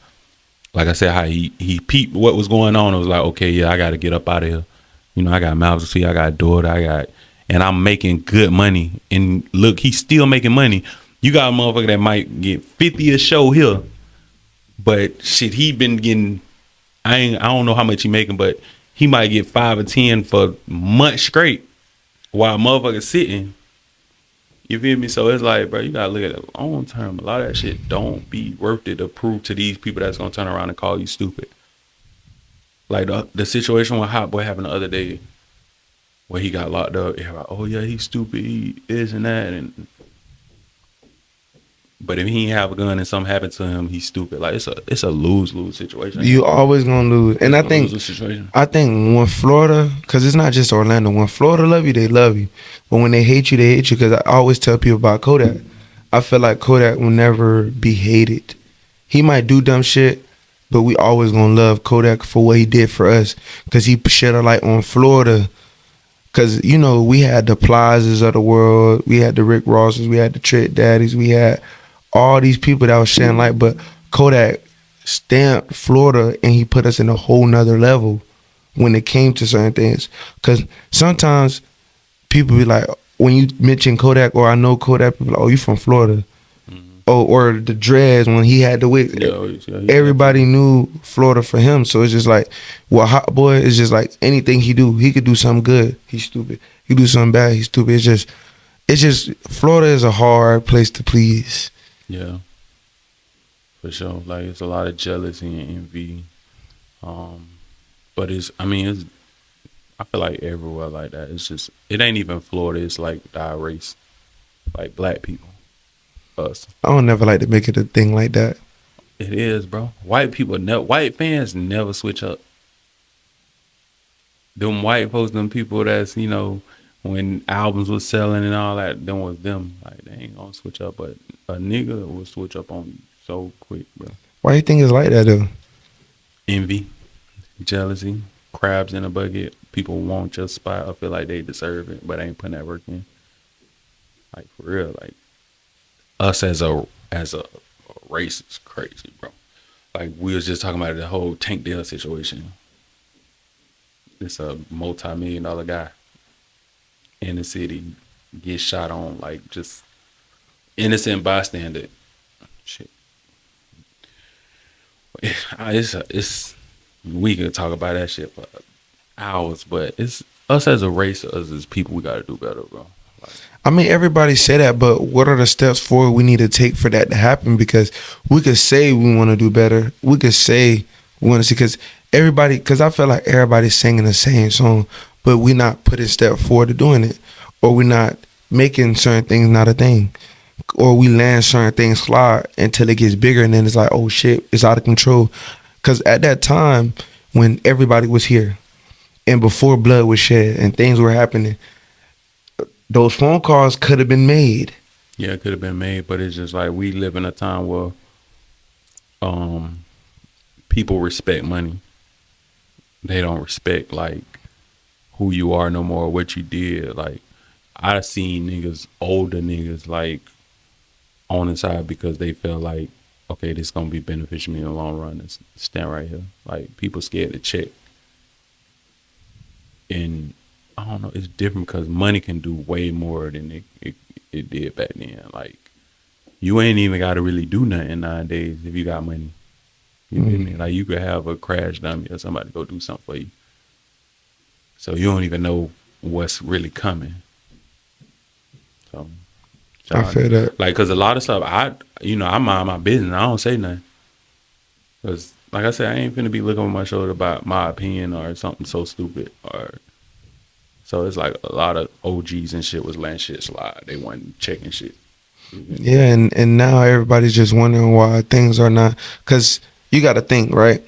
like I said, how he peeped what was going on. It was like, okay, yeah, I got to get up out of here. I got mouths to feed, I got a daughter, and I'm making good money. And look, he's still making money. You got a motherfucker that might get 50 a show here, but shit, he been getting, I don't know how much he making, but he might get 5 or 10 for months straight while motherfuckers sitting. You feel me? So it's like, bro, you gotta look at it long term. A lot of that shit don't be worth it to prove to these people that's gonna turn around and call you stupid. Like the situation with Hot Boy happened the other day where he got locked up. Yeah, like, oh yeah, he's stupid, he is and that. But if he ain't have a gun and something happened to him, he's stupid. Like it's a lose situation. You always gonna lose. And I think when Florida, because it's not just Orlando, when Florida love you, they love you. But when they hate you, they hate you. Because I always tell people about Kodak. I feel like Kodak will never be hated. He might do dumb shit, but we always gonna love Kodak for what he did for us. Because he shed a light on Florida. Because, we had the Plazas of the world. We had the Rick Rosses. We had the Trick Daddies. We had all these people that was shedding light. But Kodak stamped Florida, and he put us in a whole nother level when it came to certain things. Because sometimes people be like, when you mention Kodak or I know Kodak, people are like, oh, you from Florida. Oh, or the dreads when he had the wig. Everybody knew Florida for him. So it's just like, well, Hot Boy is just like anything he do. He could do something good. He's stupid. He do something bad. He's stupid. It's just Florida is a hard place to please. Yeah, for sure. Like it's a lot of jealousy and envy. But I feel like everywhere like that. It's just, it ain't even Florida. It's like our race, like black people. Us. I don't never like to make it a thing like that. It is, bro. White fans never switch up. Them white folks, them people that's, when albums was selling and all that, them was them. Like they ain't gonna switch up, but a nigga will switch up on you so quick, bro. Why you think it's like that though? Envy, jealousy, crabs in a bucket. People want your spot. I feel like they deserve it, but they ain't putting that work in. Like for real, like. Us as a race is crazy, bro. like we was just talking about the whole Tank Dell situation. It's a multi-million-dollar guy in the city gets shot on, like just innocent bystander. Shit. It's we could talk about that shit for hours, but it's us as a race, us as people, we got to do better, bro. Like, I mean, everybody say that, but what are the steps forward we need to take for that to happen? Because we could say we want to do better. We could say we want to see, because I feel like everybody's singing the same song, but we not putting step forward to doing it, or we not making certain things not a thing, or we land certain things slide until it gets bigger, and then it's like, oh shit, it's out of control. Because at that time, when everybody was here, and before blood was shed and things were happening, those phone calls could have been made. yeah, it could have been made, but it's just like we live in a time where people respect money. They don't respect like who you are no more, what you did. Like I seen niggas, older niggas, like on the side because they feel like, okay, this gonna be beneficial to me in the long run. Let's stand right here. Like people scared to check. And I don't know, it's different because money can do way more than it did back then. Like you ain't even got to really do nothing nowadays if you got money. You feel me? Like you could have a crash dummy or somebody go do something for you. So you don't even know what's really coming. So I feel that. like, cause a lot of stuff I mind my business. I don't say nothing. Cause like I said, I ain't finna be looking over my shoulder about my opinion or something so stupid. Or so it's like a lot of OGs and shit was letting shit slide. They wasn't checking shit. Yeah, and now everybody's just wondering why things are not. Because you got to think, right?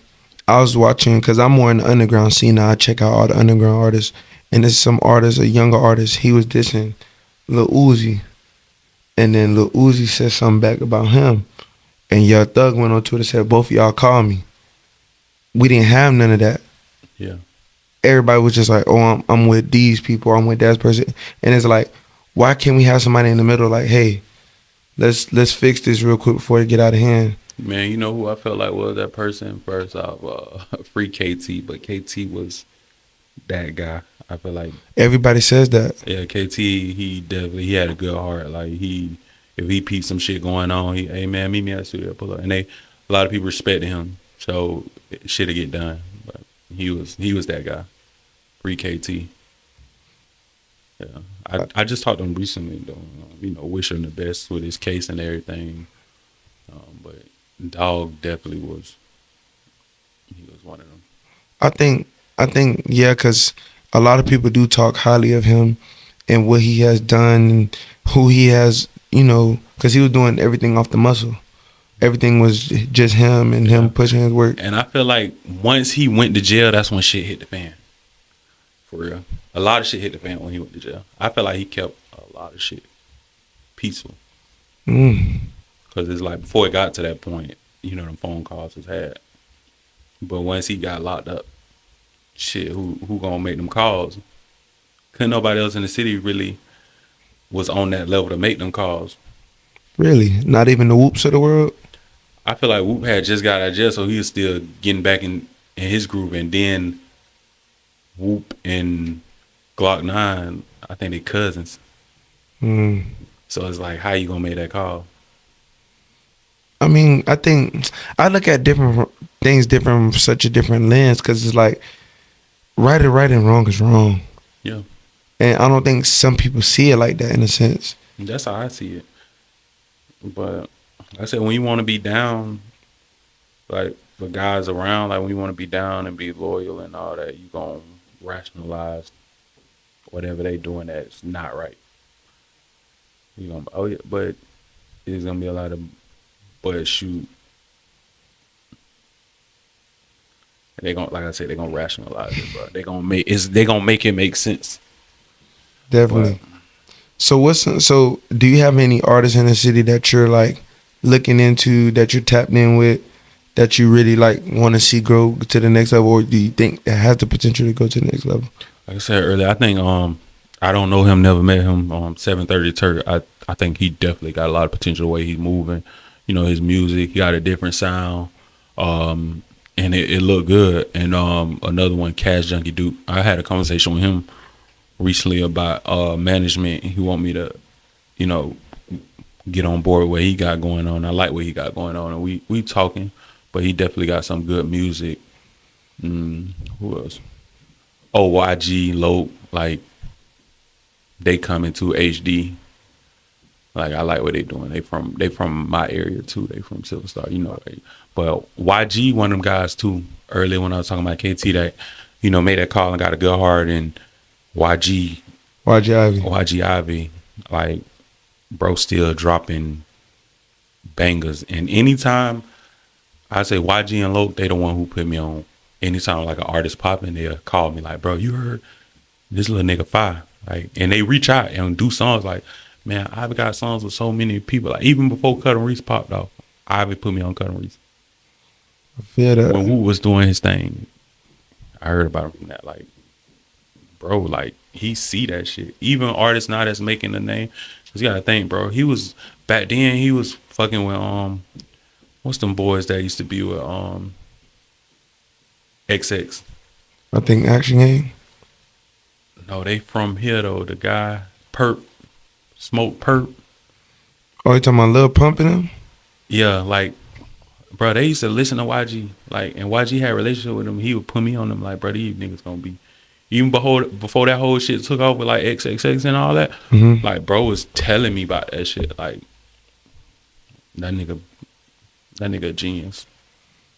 I was watching, because I'm more in the underground scene now. I check out all the underground artists. And there's some artist, a younger artist, he was dissing Lil Uzi. And then Lil Uzi said something back about him. And Young Thug went on Twitter and said, both of y'all call me. We didn't have none of that. Yeah. Everybody was just like, oh, I'm with these people, I'm with that person. And it's like, why can't we have somebody in the middle like, hey, let's fix this real quick before it get out of hand? Man, you know who I felt like was that person? First off, free KT, but KT was that guy. I feel like Everybody says that. yeah, KT, he had a good heart. Like if he peeped some shit going on, hey man, meet me at the studio, pull up. And a lot of people respected him, so shit'll get done. But he was that guy, free KT. Yeah, I just talked to him recently though. Wish him the best with his case and everything. But Dog definitely was. He was one of them. I think, yeah, because a lot of people do talk highly of him and what he has done and who he has, because he was doing everything off the muscle. Everything was just him and him pushing his work. And I feel like once he went to jail, that's when shit hit the fan. For real. A lot of shit hit the fan when he went to jail. I feel like he kept a lot of shit peaceful. Because it's like before it got to that point, them phone calls was had. But once he got locked up, shit, who gonna make them calls? Couldn't nobody else in the city really was on that level to make them calls. Really? Not even the Whoops of the world? I feel like Whoop had just got out of jail, so he was still getting back in his groove. And then Whoop and Glock 9, I think they cousins. So it's like, how you gonna make that call? I mean, I think I look at different things different from such a different lens, because it's like right is right and wrong is wrong. Yeah. And I don't think some people see it like that in a sense. That's how I see it. But like I said, when you want to be down, like the guys around, like when you want to be down and be loyal and all that, you gonna rationalize whatever they doing that's not right. You gonna, oh yeah, but there's gonna be a lot of but shoot. They gonna, like I said, they gonna rationalize it, bro. They gonna make it make sense. Definitely. But, so do you have any artists in the city that you're like looking into, that you're tapped in with, that you really like want to see grow to the next level, or do you think that has the potential to go to the next level? like I said earlier, I think I don't know him, never met him. 730 Turk, I think he definitely got a lot of potential the way he's moving. His music, he got a different sound. And it looked good. And another one, Cash Junkie Duke. I had a conversation with him recently about management. He want me to, you know, get on board with what he got going on. I like what he got going on, and we talking. But he definitely got some good music. Who else? Oh, YG, Loke, like they coming to HD. Like I like what they doing. They from my area too. They from Silver Star, you know. But YG, one of them guys too. Earlier when I was talking about KT, that made that call and got a good heart, and YG Ivy, like bro, still dropping bangers. And anytime I say YG and Loke, they the one who put me on. Anytime like an artist popping, they'll call me like, bro, you heard this little nigga fire. Like, and they reach out and do songs like, man, I've got songs with so many people. Like even before Cut and Reese popped off, Ivy put me on Cut and Reese. I feel that. When Wu was doing his thing, I heard about him from that. Like, bro, like he see that shit. Even artists now that's making the name, cause you gotta think, bro. He was back then. He was fucking with what's them boys that used to be with XX. I think Action Gang. No, they from here though. The guy Perp, Smoke Perp. Oh, you talking about Lil Pump and them? Yeah, like, bro, they used to listen to YG. Like, and YG had a relationship with him. He would put me on them. Like, bro, these niggas gonna be. Even before that whole shit took off with like XXX and all that, like, bro was telling me about that shit. Like, that nigga a genius.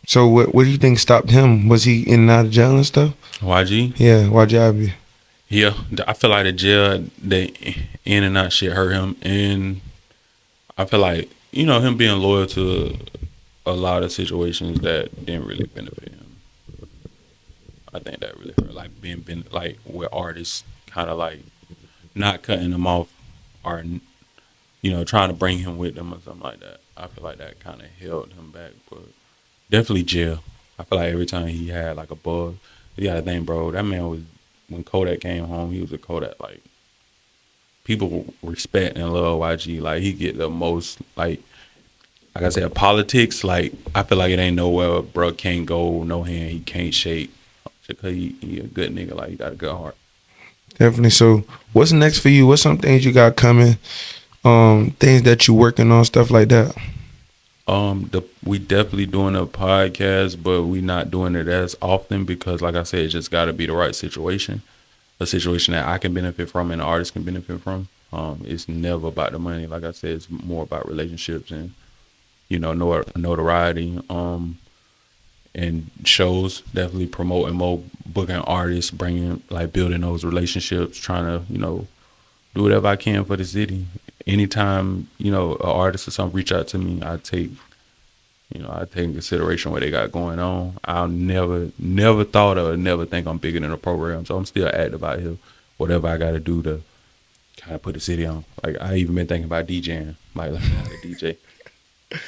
So what do you think stopped him? Was he in and out of jail and stuff? YG? Yeah, YG Ivy. Yeah, I feel like the jail, the in and out shit hurt him. And I feel like, him being loyal to a lot of situations that didn't really benefit him. I think that really hurt. Like being like with artists, kind of like not cutting them off or, trying to bring him with them or something like that. I feel like that kind of held him back, but definitely jail. I feel like every time he had like a buzz, you gotta think, bro, that man was, when Kodak came home, he was a Kodak, like, people respect and love YG. Like, he get the most, like I said, politics, like, I feel like it ain't nowhere bro can't go, no hand, he can't shake. Because he a good nigga, like, he got a good heart. Definitely. So, what's next for you? What's some things you got coming? Things that you working on, stuff like that? We definitely doing a podcast, but we not doing it as often because, like I said, it just got to be the right situation, a situation that I can benefit from and the artist can benefit from. It's never about the money. Like I said, it's more about relationships and, notoriety. And shows, definitely promoting more, booking artists, building those relationships, trying to, do whatever I can for the city. Anytime, an artist or something reach out to me, I take in consideration what they got going on. I'll never thought or never think I'm bigger than a program. So I'm still active out here, whatever I got to do to kind of put the city on. Like, I even been thinking about DJing, like learning how to DJ.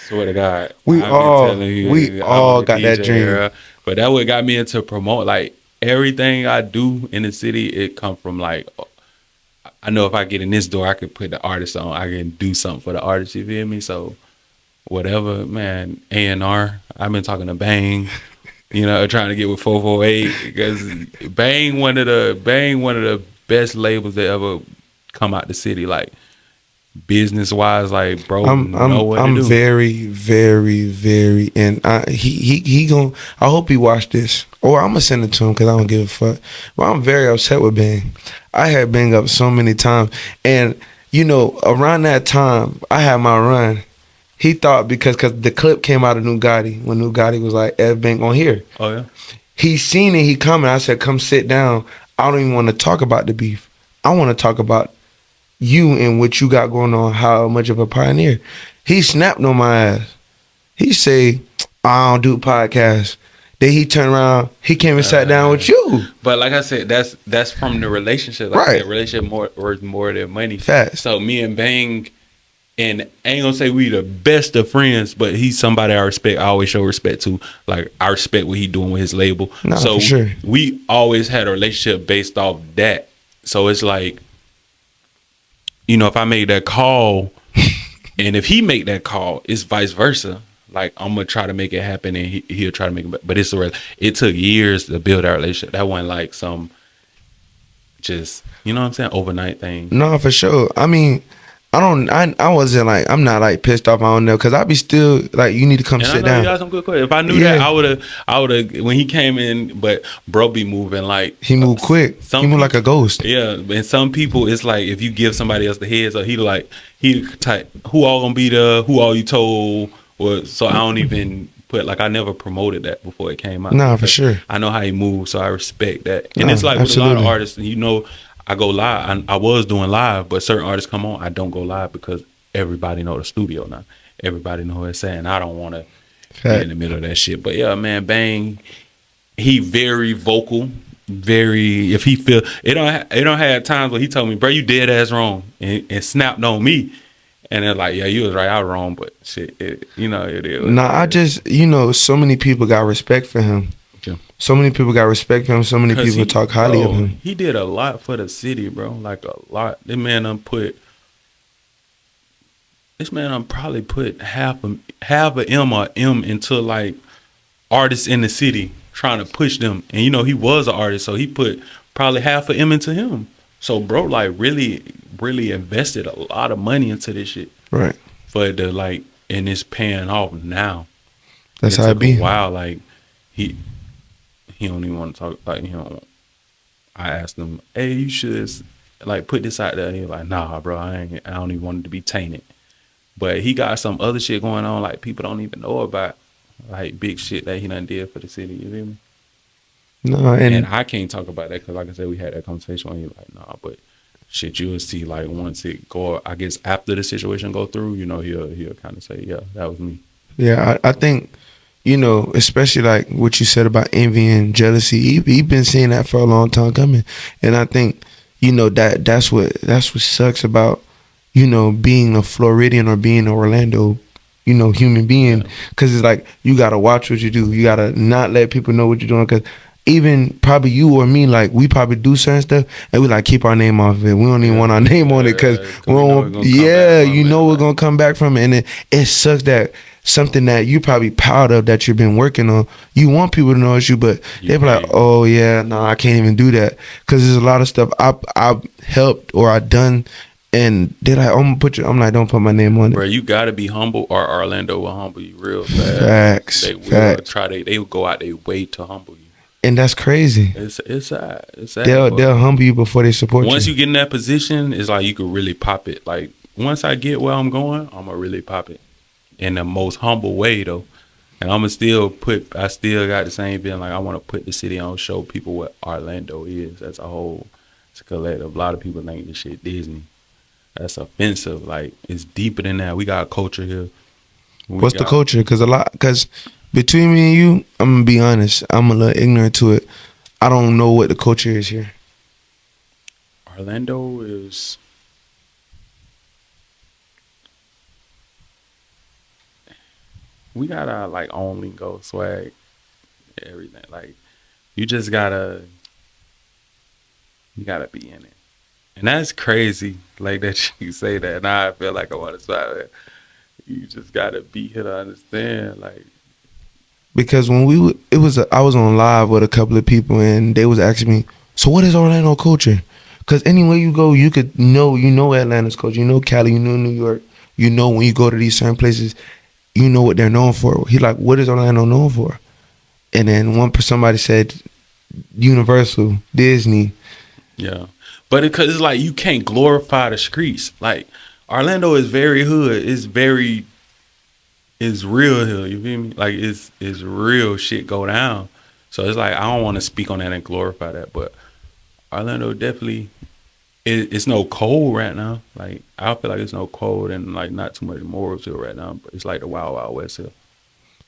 Swear to God, we all got that dream. Era. But that what got me into promote. Like, everything I do in the city, it come from like, I know if I get in this door, I could put the artist on. I can do something for the artist. You feel me? So whatever, man. A&R. I've been talking to Bang. Trying to get with 448 because Bang one of the best labels that ever come out the city. Like, business wise, like, bro, I'm very, very, very, and he gon'. I hope he watch this, or I'm gonna send it to him because I don't give a fuck. Well, I'm very upset with Bang. I had Bang up so many times, and around that time, I had my run. He thought because the clip came out of New Gotti when New Gotti was like, "Ev Bang on here." Oh yeah. He seen it. He coming. I said, "Come sit down." I don't even want to talk about the beef. I want to talk about you and what you got going on, how much of a pioneer. He snapped on my ass. He say, I don't do podcasts. Then he turned around, he came and sat down with you. But like I said, that's from the relationship. Like, right. The relationship worth more than money. Facts. So me and Bang, and I ain't gonna say we the best of friends, but he's somebody I respect. I always show respect to. Like, I respect what he doing with his label. Nah, so for sure. We always had a relationship based off that. So it's like, if I make that call and if he make that call, it's vice versa. Like I'm gonna try to make it happen, and he'll try to make it. But it took years to build our relationship. That wasn't like some just you know what I'm saying overnight thing. No, for sure. I mean, I wasn't like, I'm not like pissed off. I don't know, cause I be still like, you need to come And I sit know down. you got some good questions. If I knew Yeah. that, I would have when he came in. But bro, be moving like He moved quick. He moved like a ghost. Yeah, and some people, it's like if you give somebody else the heads up, he type who all gonna be there, who all you told, or so I don't even put like I never promoted that before it came out. Nah, for because sure. I know how he moves, so I respect that. And Nah, it's like with a lot absolutely. of artists, you know, I go live. I was doing live, but certain artists come on, I don't go live because everybody know the studio now. Everybody know what it's saying. I don't want to be in the middle of that shit. But yeah, man, Bang, he very vocal. Very, if he feel it don't have times where he told me, bro, you dead ass wrong, and snapped on me, and they're like, yeah, you was right, I was wrong, but shit, it is. Nah, I just, so many people got respect for him. Yeah. So many people got respect for him. So many people talk highly of him. He did a lot for the city, bro. Like a lot. This man probably put half a M or M into like artists in the city, trying to push them. And he was an artist, so he put probably half a M into him. So bro, like really, really invested a lot of money into this shit. Right. For it to like, and it's paying off now. That's how it be. Wow, like he don't even want to talk. Like I asked him, hey, you should like put this out there. He was like, nah, bro, I don't even want it to be tainted. But he got some other shit going on, like people don't even know about, like big shit that he done did for the city. You feel me? No, And I can't talk about that because, like I said, we had that conversation. And he like, nah, but shit, you'll see. Like once it go, I guess after the situation go through, he'll kind of say, yeah, that was me. Yeah, I think, especially like what you said about envy and jealousy. He been seeing that for a long time coming, and I think, that's what sucks about, being a Floridian or being an Orlando, human being, because it's like you gotta watch what you do. You gotta not let people know what you're doing, because even probably you or me, like we probably do certain stuff and we like keep our name off of it. We don't even want our name on it because we don't. We're gonna come back from it, and it sucks that something that you probably proud of that you've been working on, you want people to know it's you, but they be like, oh yeah, no, I can't even do that, because there's a lot of stuff I've helped or I done, and they're like, I'm like, don't put my name on it. Bro, you gotta be humble, or Orlando will humble you real fast. Facts. They will Facts. they will go out their way to humble you. And that's crazy. It's sad. They'll humble you before they support you. Once you get in that position, it's like you could really pop it. Like once I get where I'm going, I'm gonna really pop it in the most humble way though. And I still got the same feeling, like I want to put the city on, show people what Orlando is as a whole. It's a collective. A lot of people think this shit Disney. That's offensive. Like it's deeper than that. We got a culture here. What's the culture? Because between me and you, I'm gonna be honest, I'm a little ignorant to it. I don't know what the culture is here. Orlando is, we got our like own lingo, swag, everything. Like you just gotta be in it. And that's crazy, like that you say that. Now I feel like I want to start it. You just gotta be here to understand, like. Because when I was on live with a couple of people and they was asking me, so what is Orlando culture? Because anywhere you go, you could know Atlanta's culture, Cali, New York, when you go to these certain places, what they're known for. He like, what is Orlando known for? And then somebody said Universal, Disney. Yeah, but because it's like you can't glorify the streets. Like Orlando is very hood. It's real here. You feel me? Like it's real shit go down. So it's like I don't want to speak on that and glorify that, but Orlando definitely it's no cold right now. Like I feel like it's no cold and like not too much morals here right now. But it's like the wild wild west here.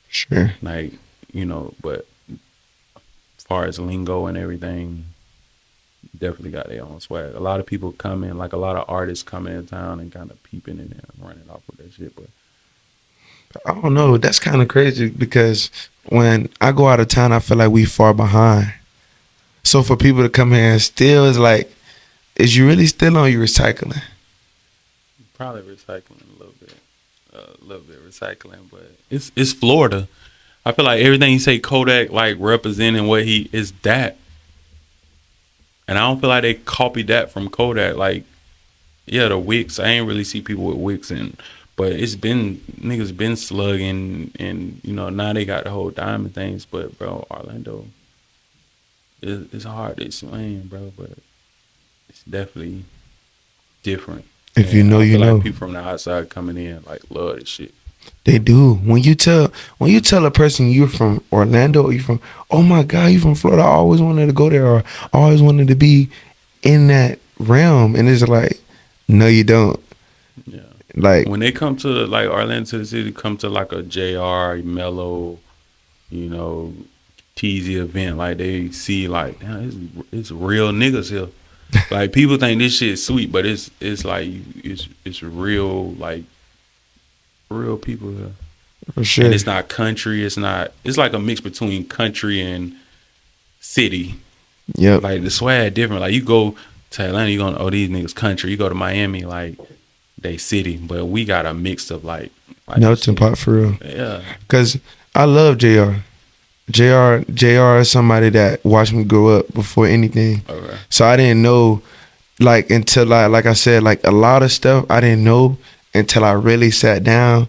Sure. Like but as far as lingo and everything, definitely got their own swag. A lot of people come in, like a lot of artists come in town and kind of peeping in there and running off with that shit. But I don't know. That's kind of crazy because when I go out of town, I feel like we far behind. So for people to come here and still, it's like, is you really still on your recycling? probably recycling a little bit. a little bit of recycling, but it's Florida. I feel like everything you say Kodak like representing what he is that, and I don't feel like they copied that from Kodak. Like, yeah, the wicks. I ain't really see people with wicks, but it's been niggas been slugging, and now they got the whole diamond things. But bro, Orlando, it's hard to explain, bro, but it's definitely different. If you And know, I you feel know. like people from the outside coming in like love this shit. They do. When you tell a person you're from Orlando, or you from, oh my God, you from Florida, I always wanted to go there, or I always wanted to be in that realm, and it's like, no, you don't. Yeah. Like, When they come to like Orlando to the city, come to like a JR, Mellow, TZ event, like they see like, damn, it's real niggas here. Like people think this shit sweet, but it's like it's real, like real people here. for sure. And it's not country. It's like a mix between country and city. Yep. Like the swag different. Like you go to Atlanta, you gonna these niggas country. You go to Miami, like they city. But we got a mix of like Melting pot for real. Yeah. Cause I love JR. JR is somebody that watched me grow up before anything. Okay. So I didn't know, like, until like I said, like a lot of stuff I didn't know until I really sat down,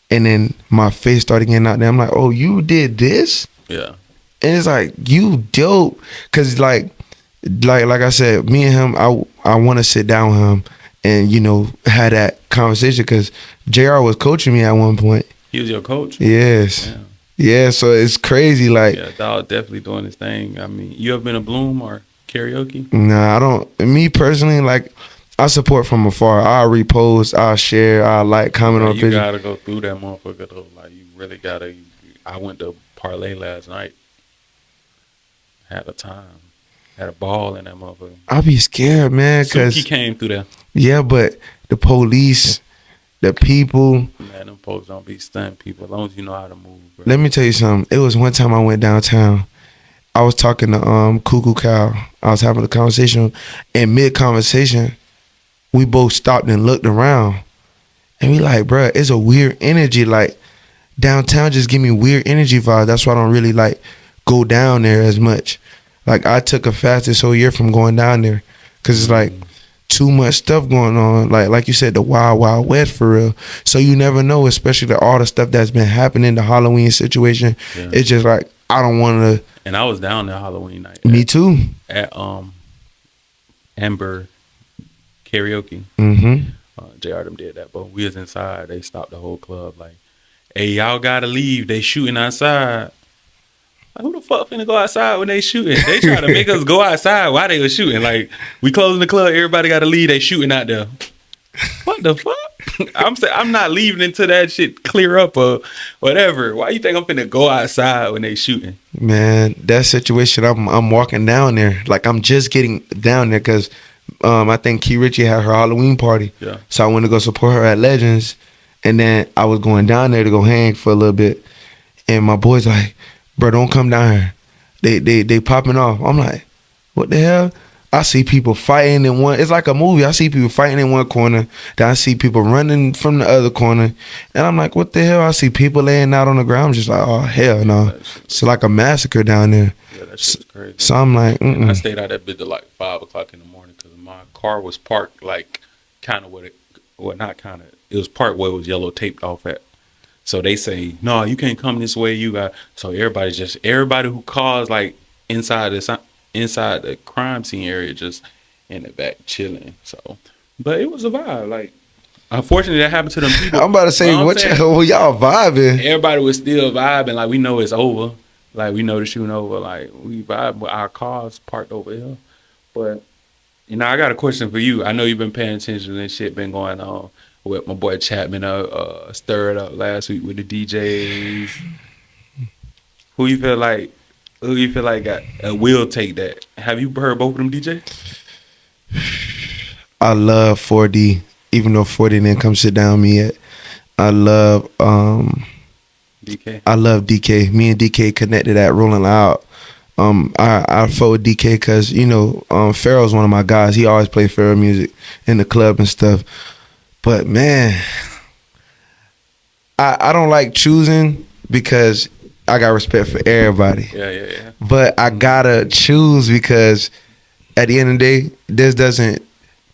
and then my face started getting out there. I'm like, oh, you did this? Yeah. And it's like, you dope. Cause like I said, me and him, I want to sit down with him and have that conversation. Cause JR was coaching me at one point. He was your coach? Yes. Yeah. Yeah, so it's crazy. Like, Yeah, dog definitely doing his thing. I mean, you ever been to Bloom or karaoke? nah, I don't. Me personally, like, I support from afar. I repost, I share, I like, comment on You pictures. gotta go through that motherfucker though. Like you really gotta. I went to Parlay last night. Had a time. Had a ball in that motherfucker. I be scared, man, Suki cause came through there. yeah, but the police, the people. Man, them folks don't be stunt people as long as you know how to move, bro. Let me tell you something. It was one time I went downtown. I was talking to Cuckoo Cow. I was having a conversation, and mid conversation, we both stopped and looked around, and we like, bruh, it's a weird energy. Like downtown, just give me weird energy vibes. That's why I don't really like go down there as much. Like I took a fast this whole year from going down there, cause it's like too much stuff going on. Like you said, the wild, wild west for real. So you never know, especially all the stuff that's been happening, the Halloween situation. Yeah. It's just like, I don't want And I was down there Halloween night. to. Me too. At Amber karaoke. Mm-hmm. JR them did that, but we was inside. They stopped the whole club. Like, hey, y'all gotta leave. They shooting outside. Like, who the fuck finna go outside when they shooting? They trying to make us go outside while they was shooting. Like, we closing the club. Everybody gotta leave. They shooting out there. What the fuck? I'm not leaving until that shit clear up or whatever. Why you think I'm finna go outside when they shooting? Man, that situation, I'm walking down there. Like, I'm just getting down there because I think Key Richie had her Halloween party. Yeah. So I went to go support her at Legends. And then I was going down there to go hang for a little bit. And my boy's like, bro, don't come down here. They popping off. I'm like, what the hell? I see people fighting in one. It's like a movie. I see people fighting in one corner. Then I see people running from the other corner. And I'm like, what the hell? I see people laying out on the ground. I'm just like, oh, hell no. It's like a massacre down there. Yeah, that shit's crazy. So I'm like, I stayed out that bitch till like 5 o'clock in the morning because my car was parked like kind of not kind of. It was parked where it was yellow taped off at. So they say, no, you can't come this way. You got. So everybody who calls like inside the crime scene area just in the back chilling. So, but it was a vibe. Like, unfortunately, that happened to them people. I'm about to say, You know what I'm saying? y'all vibing? Everybody was still vibing. Like, we know it's over. Like, we know the shooting over. Like, we vibe with our cars parked over here. But, I got a question for you. I know you've been paying attention and shit been going on with my boy Chapman stirred up last week with the DJs. Who you feel like will take that? Have you heard both of them DJs? I love 4D, even though 4D didn't come sit down with me yet. I love DK? I love DK. Me and DK connected at Rolling Loud. I fought with DK because, Pharaoh's one of my guys. He always play Pharaoh music in the club and stuff. But, man, I don't like choosing because I got respect for everybody. Yeah. But I gotta choose because at the end of the day, this doesn't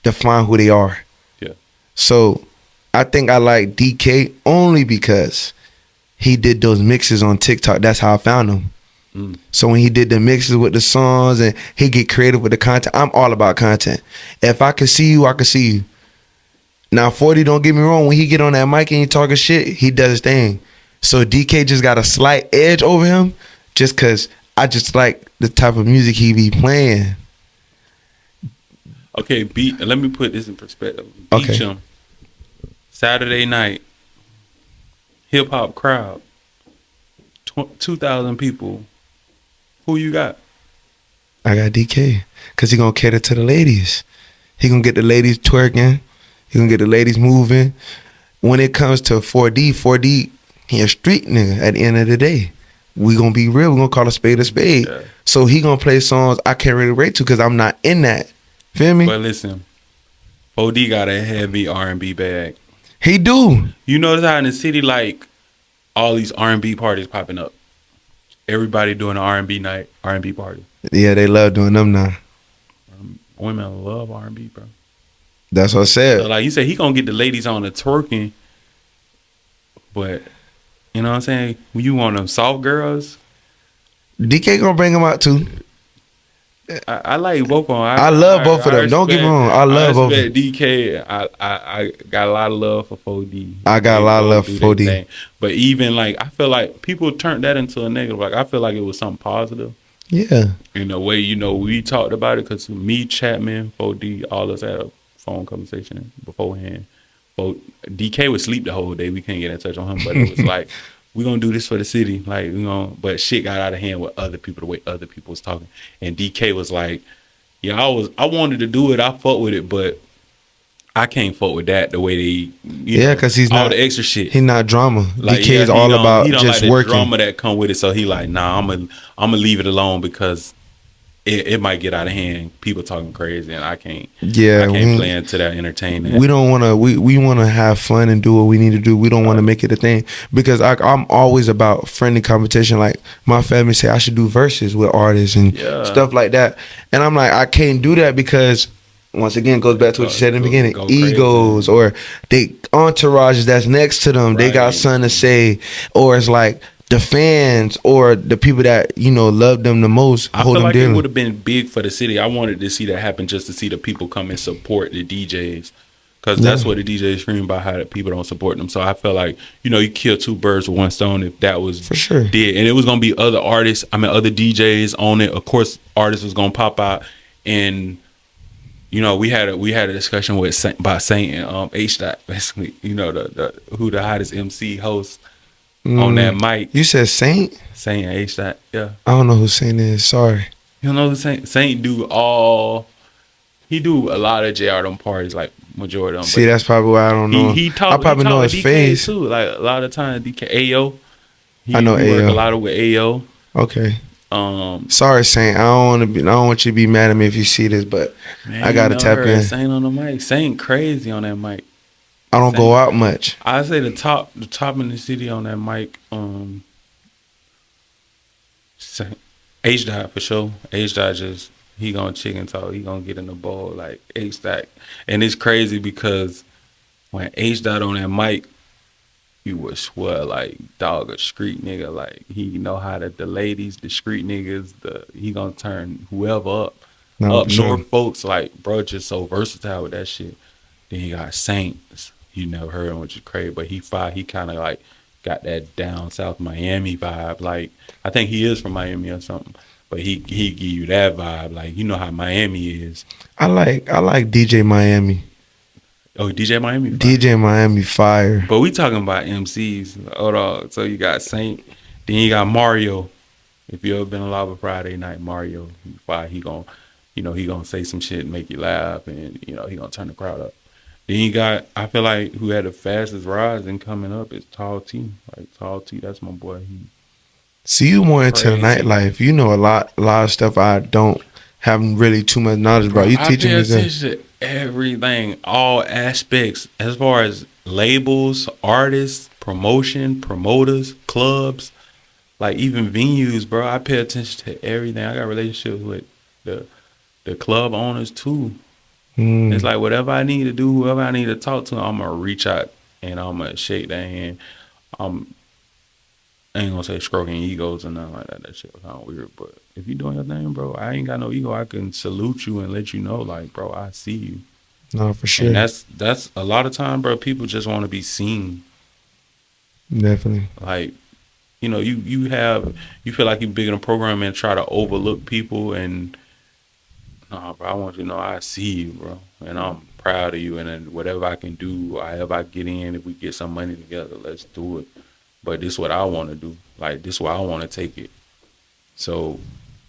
define who they are. Yeah. So I think I like DK only because he did those mixes on TikTok. That's how I found him. So when he did the mixes with the songs and he get creative with the content, I'm all about content. If I can see you, I can see you. Now 40, don't get me wrong, when he get on that mic and he talking shit, he does his thing. So DK just got a slight edge over him just because I just like the type of music he be playing. Okay, let me put this in perspective. Okay. Beecham, Saturday night, hip hop crowd, 2,000 people. Who you got? I got DK because he gonna cater to the ladies. He gonna get the ladies twerking. He gonna get the ladies moving. When it comes to 4D, he a street nigga at the end of the day. We gonna be real. We gonna call a spade a spade. Yeah. So he gonna play songs I can't really relate to because I'm not in that. Feel me? But listen, 4D got a heavy R&B bag. He do. You notice how in the city, like, all these R&B parties popping up. Everybody doing an R&B night, R&B party. Yeah, they love doing them now. Women love R&B, bro. That's what I said. So, like you said, he gonna get the ladies on the twerking, but you know what I'm saying? When you want them soft girls, DK gonna bring them out too. I like both of them. I love both of them. Don't get me wrong. I love both of them. DK. I got a lot of love for 4D. I got a lot of love for 4D. Thing. But even like, I feel like people turned that into a negative. Like, I feel like it was something positive. Yeah. In a way, you know, we talked about it because me, Chapman, 4D, all us had a phone conversation beforehand. DK would sleep the whole day. We can't get in touch on him, but it was like, we gonna do this for the city, like, you know. But shit got out of hand with other people, the way other people was talking. And DK was like, yeah, I wanted to do it, I fuck with it, but I can't fuck with that the way they, because he's all not the extra shit. He's not drama. Like, DK is all about just like working. The drama that come with it. So he like, nah, I'm gonna leave it alone because it might get out of hand. People talking crazy, and I can't. Yeah, I can't play into that entertainment. We don't want to. We want to have fun and do what we need to do. We don't want to make it a thing because I'm always about friendly competition. Like my family say, I should do verses with artists and stuff like that, and I'm like, I can't do that because once again, it goes back to what you said in the beginning. Egos or they entourages that's next to them. Right. They got something to say, or it's like the fans or the people that, you know, love them the most. I feel like it would have been big for the city. I wanted to see that happen just to see the people come and support the DJs. Because that's what the DJs scream about, how the people don't support them. So I felt like, you know, you kill two birds with one stone if that was for sure. Did. And it was going to be other artists, other DJs on it. Of course, artists was going to pop out. And, you know, we had a discussion about Saint and H-Dot, basically, you know, who the hottest MC host on that mic. You said Saint? Saint and H-Dot, yeah. I don't know who Saint is. Sorry. You don't know who Saint? Saint do a lot of JR them parties, like majority of them. See, that's probably why I don't know. I probably know his face too. Like a lot of times, DK Ayo. I know Ayo. Work a lot with Ayo. Okay. Sorry, Saint. I don't want you to be mad at me if you see this, but man, I gotta tap in. Saint on the mic. Saint crazy on that mic. I don't go out much. I say the top in the city on that mic. H-Dot for sure. H-Dot just, he gonna chicken talk. He gonna get in the bowl like H-Dot. And it's crazy because when H-Dot on that mic, you would swear like dog a street nigga. Like he know how to, the ladies, the street niggas, he gonna turn whoever up. North folks, like, bro, just so versatile with that shit. Then he got Saints. You never heard him, which is crazy, but he kind of like got that down south Miami vibe. Like, I think he is from Miami or something, but he give you that vibe. Like, you know how Miami is. I like DJ Miami. Oh, DJ Miami fire. DJ Miami fire. But we talking about MCs. Hold on. So you got Saint, then you got Mario. If you ever been alive a Friday night, Mario, he fire. He gonna say some shit and make you laugh, and you know he gonna turn the crowd up. Then you got, I feel like who had the fastest rise and coming up is Tall T. Like Tall T, that's my boy. See, you more into the nightlife. You know a lot of stuff I haven't really too much knowledge about. You teaching me that. I pay attention to everything, all aspects, as far as labels, artists, promotion, promoters, clubs, like even venues, bro. I pay attention to everything. I got relationships with the club owners too. It's like whatever I need to do, whoever I need to talk to, I'm gonna reach out and I'm gonna shake their hand. I ain't gonna say stroking egos or nothing like that. That shit was kind of weird. But if you doing your thing, bro, I ain't got no ego. I can salute you and let you know, like, bro, I see you. No, for sure. And that's a lot of time, bro. People just want to be seen. Definitely. Like, you know, you feel like you big in a program and try to overlook people. And nah, bro, I want you to know I see you, bro, and I'm proud of you. And then whatever I can do, however I get in, if we get some money together, let's do it. But this is what I want to do. Like, this is where I want to take it. So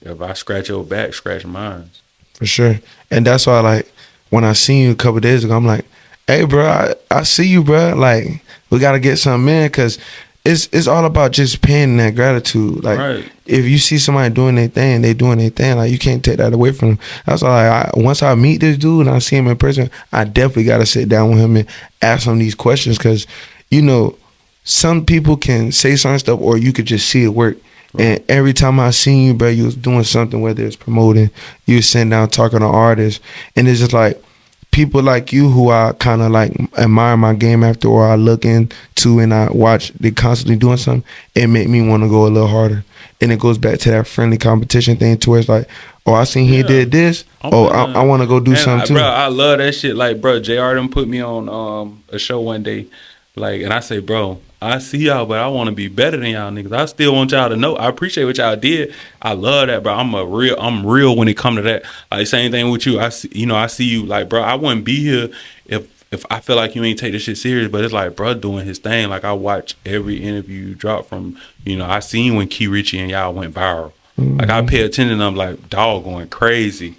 if I scratch your back, scratch mine. For sure. And that's why, like, when I seen you a couple days ago, I'm like, hey, bro, I see you, bro. Like, we got to get something in, because it's all about just paying that gratitude. Like, Right. If you see somebody doing their thing, they doing their thing, like, you can't take that away from them. That's why, once I meet this dude and I see him in person, I definitely got to sit down with him and ask him these questions, because, you know, some people can say certain stuff, or you could just see it work. And every time I seen you, bro, you was doing something, whether it's promoting, you was sitting down talking to artists. And it's just like people like you who I kind of like admire my game after, or I look into and I watch they constantly doing something, it make me want to go a little harder. And it goes back to that friendly competition thing to where it's like, oh, I seen he did this. I want to go do something too. Bro, I love that shit. Like, bro, JR done put me on a show one day. Like, and I say, bro, I see y'all, but I want to be better than y'all niggas. I still want y'all to know. I appreciate what y'all did. I love that, bro. I'm real when it come to that. Like, same thing with you. I see you. Like, bro, I wouldn't be here if I feel like you ain't take this shit serious. But it's like, bro, doing his thing. Like, I watch every interview you drop from. You know, I seen when Key Richie and y'all went viral. Like, I pay attention. And I'm like, dog, going crazy.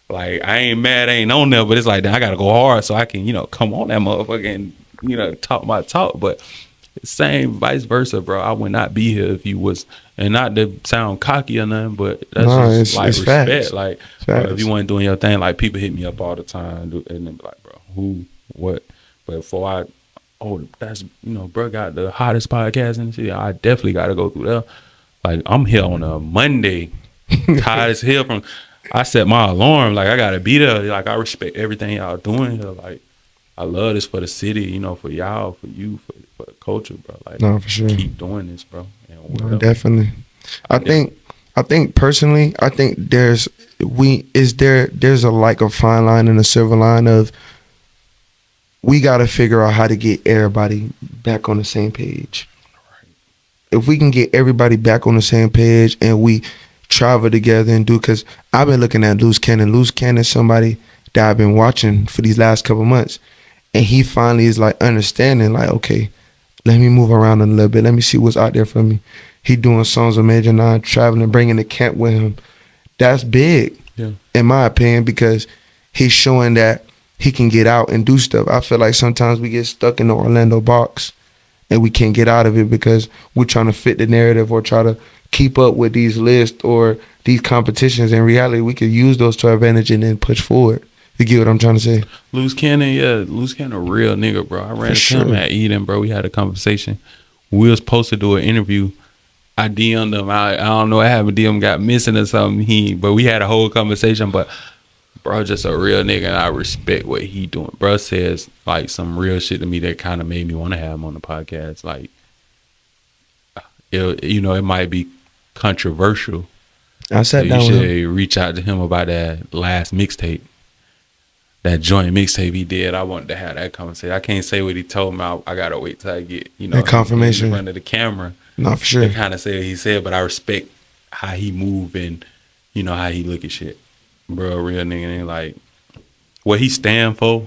Like, I ain't mad, I ain't on there, but it's like, I gotta go hard so I can, you know, come on that motherfucker and, you know, talk my talk. But same vice versa, bro. I would not be here if you was, and not to sound cocky or nothing, but that's just like respect. Facts. Like, bro, if you weren't doing your thing, like, people hit me up all the time and they be like, bro, who, what? But before that's, you know, bro got the hottest podcast in the city, I definitely got to go through there. Like, I'm here on a Monday, tired as hell I set my alarm, like, I got to be there. Like, I respect everything y'all doing here. Like, I love this for the city, you know, for y'all, for you, for the culture, bro. Like, no, for sure. Keep doing this, bro. No, definitely. I think personally, I think there's a like a fine line and a silver line of we got to figure out how to get everybody back on the same page. Right. If we can get everybody back on the same page and we travel together and do, because I've been looking at Loose Cannon. Loose Cannon is somebody that I've been watching for these last couple months. And he finally is like understanding, like, okay, let me move around a little bit. Let me see what's out there for me. He doing songs with Major 9, traveling, bringing the camp with him. That's big, in my opinion, because he's showing that he can get out and do stuff. I feel like sometimes we get stuck in the Orlando box and we can't get out of it because we're trying to fit the narrative or try to keep up with these lists or these competitions. In reality, we could use those to our advantage and then push forward. You get what I'm trying to say? Loose Cannon, a real nigga, bro. I ran into him at Eden, bro. We had a conversation. We was supposed to do an interview. I DM'd him. I don't know what happened. DM got missing or something. But we had a whole conversation. But bro, just a real nigga, and I respect what he doing. Bro says like some real shit to me that kind of made me want to have him on the podcast. Like, it might be controversial. I sat down with him. You should reach out to him about that last mixtape. That joint mixtape he did, I wanted to have that conversation. I can't say what he told me. I gotta wait till I get, that confirmation in front of the camera. No, for sure. To kind of say what he said, but I respect how he move and how he look at shit. Bro, a real nigga, and like what he stand for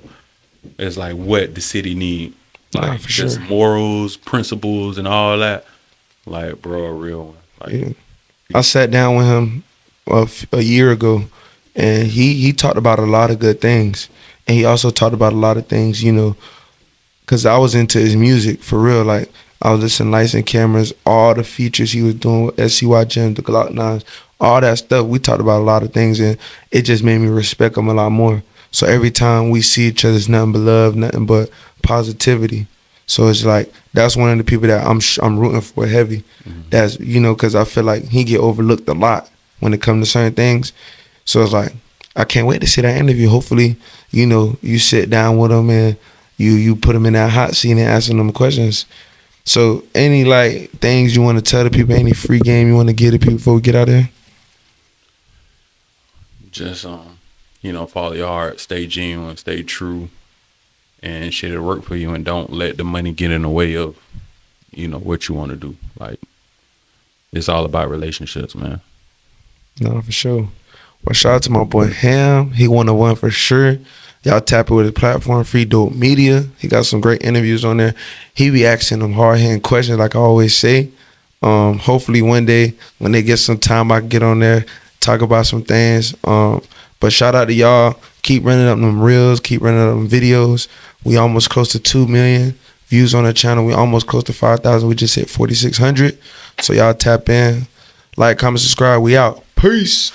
is like what the city need. Like for just sure. Morals, principles, and all that. Like, bro, a real one. Like, I sat down with him a year ago. And he talked about a lot of good things. And he also talked about a lot of things, because I was into his music, for real. Like, I was listening to Lights and Cameras, all the features he was doing with SCY Jim, the Glock 9s, all that stuff. We talked about a lot of things, and it just made me respect him a lot more. So every time we see each other, it's nothing but love, nothing but positivity. So it's like that's one of the people that I'm rooting for heavy. That's because I feel like he get overlooked a lot when it comes to certain things. So it's like I can't wait to see that interview. Hopefully, you sit down with him and you put him in that hot seat and asking them questions. So any like things you want to tell the people, any free game you want to give the people before we get out there? Just follow your heart, stay genuine, stay true, and shit will work for you. And don't let the money get in the way of what you want to do. Like, it's all about relationships, man. No, for sure. Well, shout out to my boy Ham. He 101 for sure. Y'all tap it with his platform, Free Dope Media. He got some great interviews on there. He be asking them hard-hitting questions like I always say. Hopefully one day when they get some time, I can get on there, talk about some things. But shout out to y'all. Keep running up them reels. Keep running up them videos. We almost close to 2 million views on the channel. We almost close to 5,000. We just hit 4,600. So y'all tap in. Like, comment, subscribe. We out. Peace.